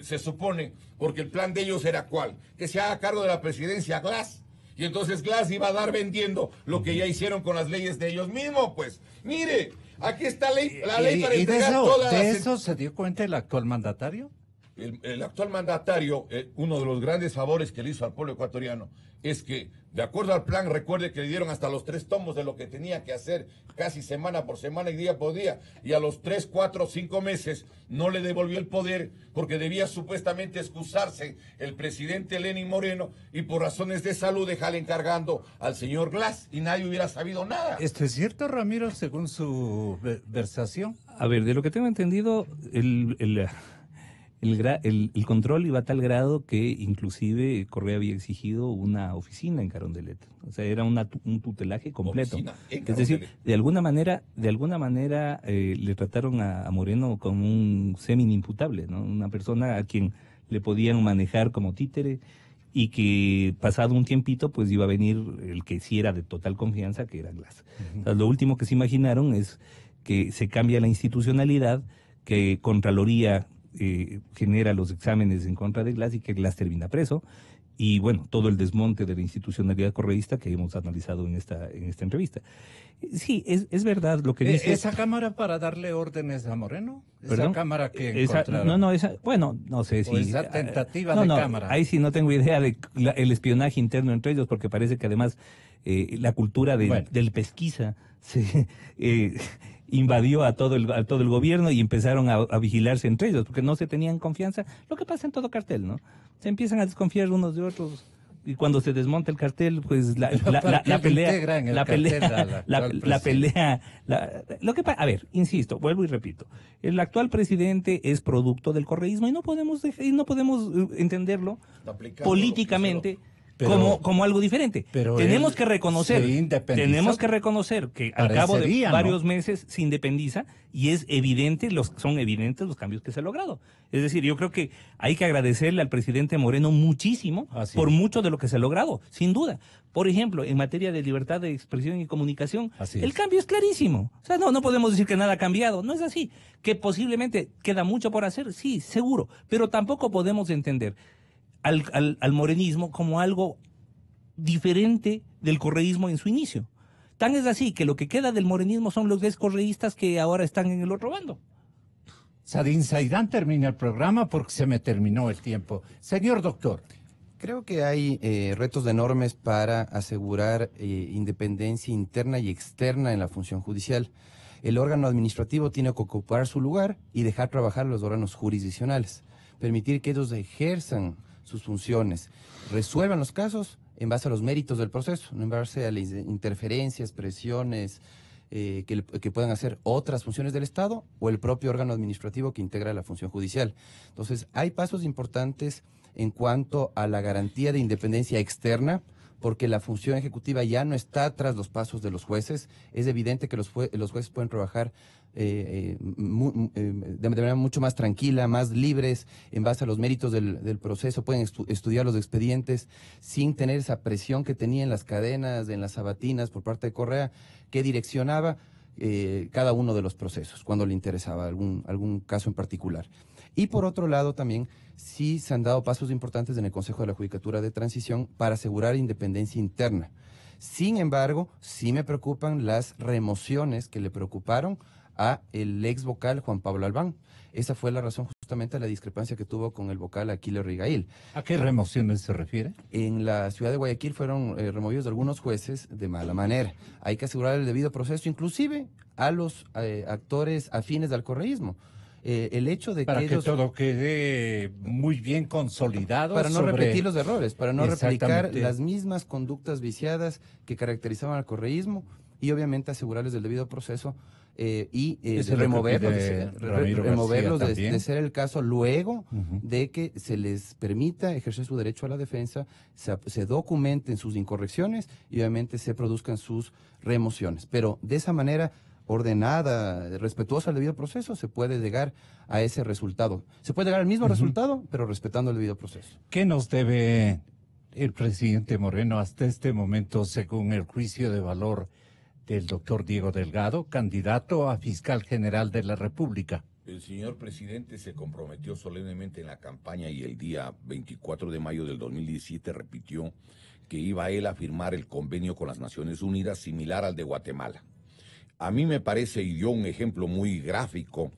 se supone, porque el plan de ellos era ¿cuál? Que se haga cargo de la presidencia Glass. Y entonces Glass iba a dar vendiendo lo que ya hicieron con las leyes de ellos mismos, pues. Mire, aquí está la ley para entregar todas las... ¿De eso se dio cuenta el actual mandatario? El actual mandatario, uno de los grandes favores que le hizo al pueblo ecuatoriano es que, de acuerdo al plan, recuerde que le dieron hasta los 3 tomos de lo que tenía que hacer, casi semana por semana y día por día, y a los 3, 4, 5 meses no le devolvió el poder porque debía supuestamente excusarse el presidente Lenín Moreno y por razones de salud dejarle encargando al señor Glass y nadie hubiera sabido nada. ¿Esto es cierto, Ramiro, según su versación? A ver, de lo que tengo entendido, el control iba a tal grado que inclusive Correa había exigido una oficina en Carondelet. O sea, era un tutelaje completo. Es decir, de alguna manera le trataron a Moreno como un semi-imputable, ¿no? Una persona a quien le podían manejar como títere y que pasado un tiempito pues iba a venir el que sí era de total confianza, que era Glass. O sea, lo último que se imaginaron es que se cambia la institucionalidad, que Contraloría genera los exámenes en contra de Glass y que Glass termina preso, y bueno, todo el desmonte de la institucionalidad correísta que hemos analizado en esta entrevista. Sí, es verdad lo que dice. ¿Esa cámara para darle órdenes a Moreno? ¿Perdón? ¿Esa cámara que encontraron? Bueno, no sé si... esa tentativa de cámara. Ahí sí no tengo idea de el espionaje interno entre ellos, porque parece que además la cultura del pesquisa se... invadió a todo el gobierno y empezaron a vigilarse entre ellos, porque no se tenían confianza. Lo que pasa en todo cartel, ¿no? Se empiezan a desconfiar unos de otros, y cuando se desmonta el cartel, pues la pelea. A ver, insisto, vuelvo y repito, el actual presidente es producto del correísmo y no podemos entenderlo políticamente como algo diferente. Pero tenemos que reconocer que al cabo de varios meses se independiza y son evidentes los cambios que se han logrado. Es decir, yo creo que hay que agradecerle al presidente Moreno muchísimo por mucho de lo que se ha logrado, sin duda. Por ejemplo, en materia de libertad de expresión y comunicación, el cambio es clarísimo. O sea, no podemos decir que nada ha cambiado, no es así. Que posiblemente queda mucho por hacer, sí, seguro, pero tampoco podemos entender al morenismo como algo diferente del correísmo en su inicio. Tan es así que lo que queda del morenismo son los excorreístas que ahora están en el otro bando. Sadin Saidán, termina el programa porque se me terminó el tiempo. Señor doctor. Creo que hay retos enormes para asegurar independencia interna y externa en la función judicial. El órgano administrativo tiene que ocupar su lugar y dejar trabajar a los órganos jurisdiccionales. Permitir que ellos ejerzan sus funciones, resuelvan los casos en base a los méritos del proceso, no en base a las interferencias, presiones que puedan hacer otras funciones del Estado o el propio órgano administrativo que integra la función judicial. Entonces, hay pasos importantes en cuanto a la garantía de independencia externa, porque la función ejecutiva ya no está tras los pasos de los jueces. Es evidente que los jueces pueden trabajar de manera mucho más tranquila, más libres, en base a los méritos del proceso, pueden estudiar los expedientes sin tener esa presión que tenía en las cadenas, en las sabatinas por parte de Correa, que direccionaba cada uno de los procesos cuando le interesaba algún caso en particular. Y por otro lado también sí se han dado pasos importantes en el Consejo de la Judicatura de Transición para asegurar independencia interna. Sin embargo, sí me preocupan las remociones que le preocuparon a el ex vocal Juan Pablo Albán. Esa fue la razón justamente de la discrepancia que tuvo con el vocal Aquiles Rigail. ¿A qué remociones se refiere? En la ciudad de Guayaquil fueron removidos algunos jueces de mala manera. Hay que asegurar el debido proceso, inclusive a los actores afines al correísmo. El hecho de para que ellos, todo quede muy bien consolidado. Para no repetir los errores, para no replicar las mismas conductas viciadas que caracterizaban al correísmo y obviamente asegurarles el debido proceso y removerlos de ser el caso luego de que se les permita ejercer su derecho a la defensa, se documenten sus incorrecciones y obviamente se produzcan sus remociones. Pero de esa manera ordenada, respetuosa del debido proceso, se puede llegar a ese resultado. Se puede llegar al mismo resultado, pero respetando el debido proceso. ¿Qué nos debe el presidente Moreno hasta este momento, según el juicio de valor del doctor Diego Delgado, candidato a fiscal general de la República? El señor presidente se comprometió solemnemente en la campaña y el día 24 de mayo del 2017 repitió que iba él a firmar el convenio con las Naciones Unidas similar al de Guatemala. A mí me parece, y dio un ejemplo muy gráfico,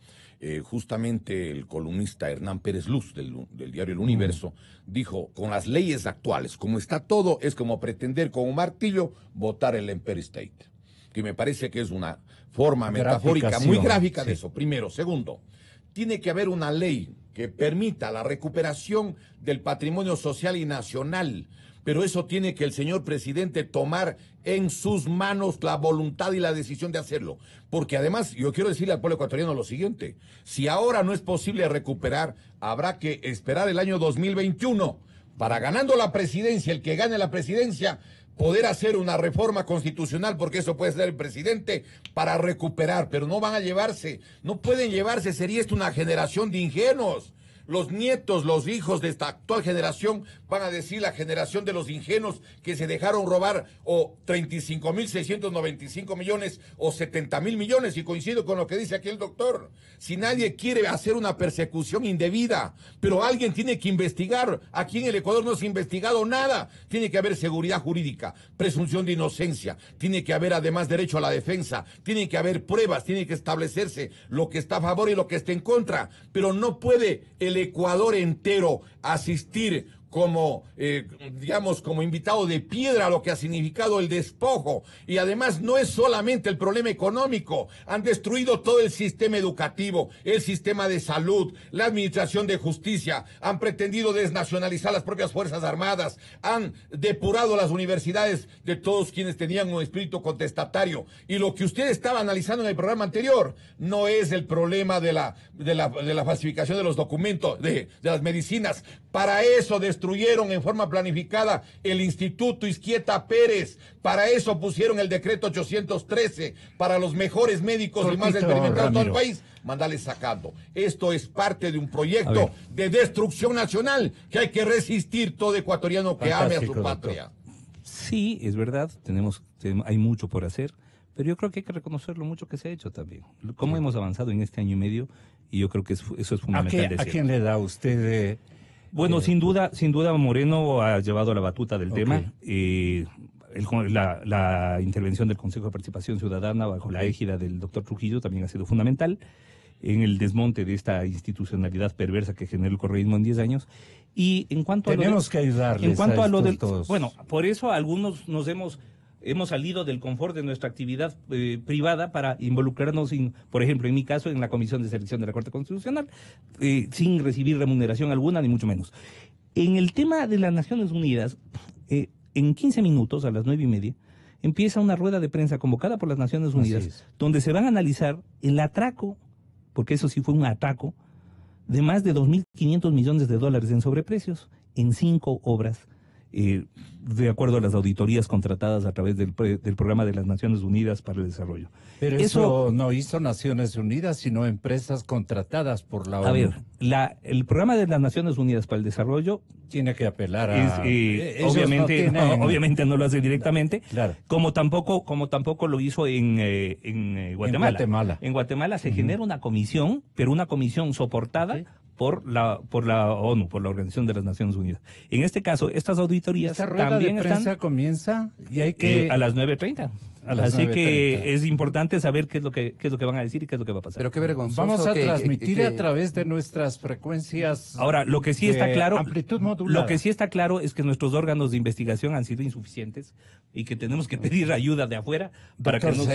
justamente el columnista Hernán Pérez Luz del diario El Universo, dijo, con las leyes actuales, como está todo, es como pretender con un martillo botar el Empire State. Que me parece que es una forma metafórica muy gráfica de eso. Primero. Segundo, tiene que haber una ley que permita la recuperación del patrimonio social y nacional, pero eso tiene que el señor presidente tomar en sus manos la voluntad y la decisión de hacerlo. Porque además, yo quiero decirle al pueblo ecuatoriano lo siguiente, si ahora no es posible recuperar, habrá que esperar el año 2021 para, ganando la presidencia, el que gane la presidencia, poder hacer una reforma constitucional, porque eso puede ser el presidente, para recuperar, pero no van a llevarse, no pueden llevarse, sería esto una generación de ingenuos. Los nietos, los hijos de esta actual generación van a decir la generación de los ingenuos que se dejaron robar o 35.695 millones o 70.000 millones, y coincido con lo que dice aquí el doctor. Si nadie quiere hacer una persecución indebida, pero alguien tiene que investigar. Aquí en el Ecuador no se ha investigado nada. Tiene que haber seguridad jurídica, presunción de inocencia, tiene que haber además derecho a la defensa, tiene que haber pruebas, tiene que establecerse lo que está a favor y lo que está en contra, pero no puede el Ecuador entero asistir como, digamos, como invitado de piedra a lo que ha significado el despojo. Y además no es solamente el problema económico, han destruido todo el sistema educativo, el sistema de salud, la administración de justicia, han pretendido desnacionalizar las propias Fuerzas Armadas, han depurado las universidades de todos quienes tenían un espíritu contestatario. Y lo que usted estaba analizando en el programa anterior no es el problema de la falsificación de los documentos, de las medicinas. Para eso destruyeron en forma planificada el Instituto Izquieta Pérez. Para eso pusieron el decreto 813 para los mejores médicos y más experimentados de todo el país. Mandarles sacando. Esto es parte de un proyecto de destrucción nacional que hay que resistir todo ecuatoriano que ame a su patria. Sí, es verdad, hay mucho por hacer, pero yo creo que hay que reconocer lo mucho que se ha hecho también. Cómo hemos avanzado en este año y medio, y yo creo que eso es fundamental. ¿A quién le da usted? Bueno, sin duda Moreno ha llevado la batuta del tema. La intervención del Consejo de Participación Ciudadana bajo la égida del doctor Trujillo también ha sido fundamental en el desmonte de esta institucionalidad perversa que generó el correísmo en 10 años. Y en cuanto tenemos que ayudarles. En cuanto a lo del todos. Bueno, por eso algunos hemos salido del confort de nuestra actividad privada para involucrarnos, por ejemplo, en mi caso, en la Comisión de Selección de la Corte Constitucional, sin recibir remuneración alguna, ni mucho menos. En el tema de las Naciones Unidas, en 15 minutos, a las 9:30, empieza una rueda de prensa convocada por las Naciones Unidas, donde se van a analizar el atraco, porque eso sí fue un atraco, de más de $2.500 millones en sobreprecios, en 5 obras de acuerdo a las auditorías contratadas a través del Programa de las Naciones Unidas para el Desarrollo. Pero eso no hizo Naciones Unidas, sino empresas contratadas por la ONU. A ver, el Programa de las Naciones Unidas para el Desarrollo tiene que apelar a... obviamente no lo hace directamente, claro. como tampoco lo hizo en Guatemala. En Guatemala se genera una comisión, pero una comisión soportada por la ONU, por la Organización de las Naciones Unidas. En este caso, estas auditorías también de prensa están... comienza y hay que... a las 9:30. Así que es importante saber qué es lo que van a decir y qué es lo que va a pasar. Pero qué vergonzoso. Vamos a transmitir a través de nuestras frecuencias. Ahora, lo que sí está claro, amplitud modulada. Lo que sí está claro es que nuestros órganos de investigación han sido insuficientes y que tenemos que pedir ayuda de afuera para que nos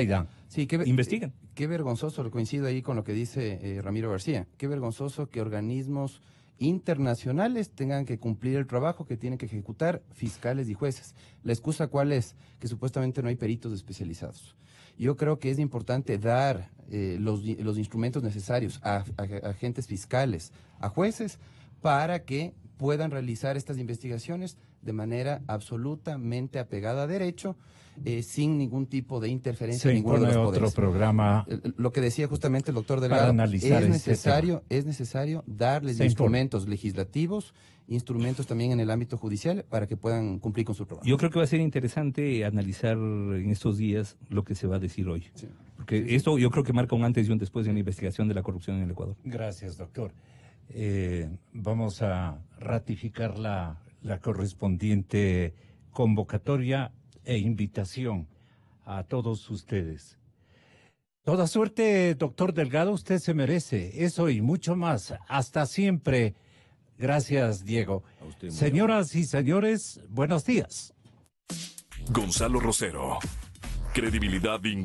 investiguen. Qué vergonzoso, coincido ahí con lo que dice Ramiro García. Qué vergonzoso que organismos internacionales tengan que cumplir el trabajo que tienen que ejecutar fiscales y jueces. La excusa cuál es, que supuestamente no hay peritos especializados. Yo creo que es importante dar los instrumentos necesarios a agentes fiscales, a jueces, para que puedan realizar estas investigaciones de manera absolutamente apegada a derecho, sin ningún tipo de interferencia en ninguno de los poderes. Otro programa. Lo que decía justamente el doctor Delgado, es necesario darles instrumentos legislativos, instrumentos también en el ámbito judicial para que puedan cumplir con su trabajo. Yo creo que va a ser interesante analizar en estos días lo que se va a decir hoy. Sí. Porque esto yo creo que marca un antes y un después en la investigación de la corrupción en el Ecuador. Gracias, doctor. Vamos a ratificar la correspondiente convocatoria e invitación a todos ustedes. Toda suerte, doctor Delgado, usted se merece eso y mucho más. Hasta siempre. Gracias, Diego. Señoras y señores, buenos días. Gonzalo Rosero. Credibilidad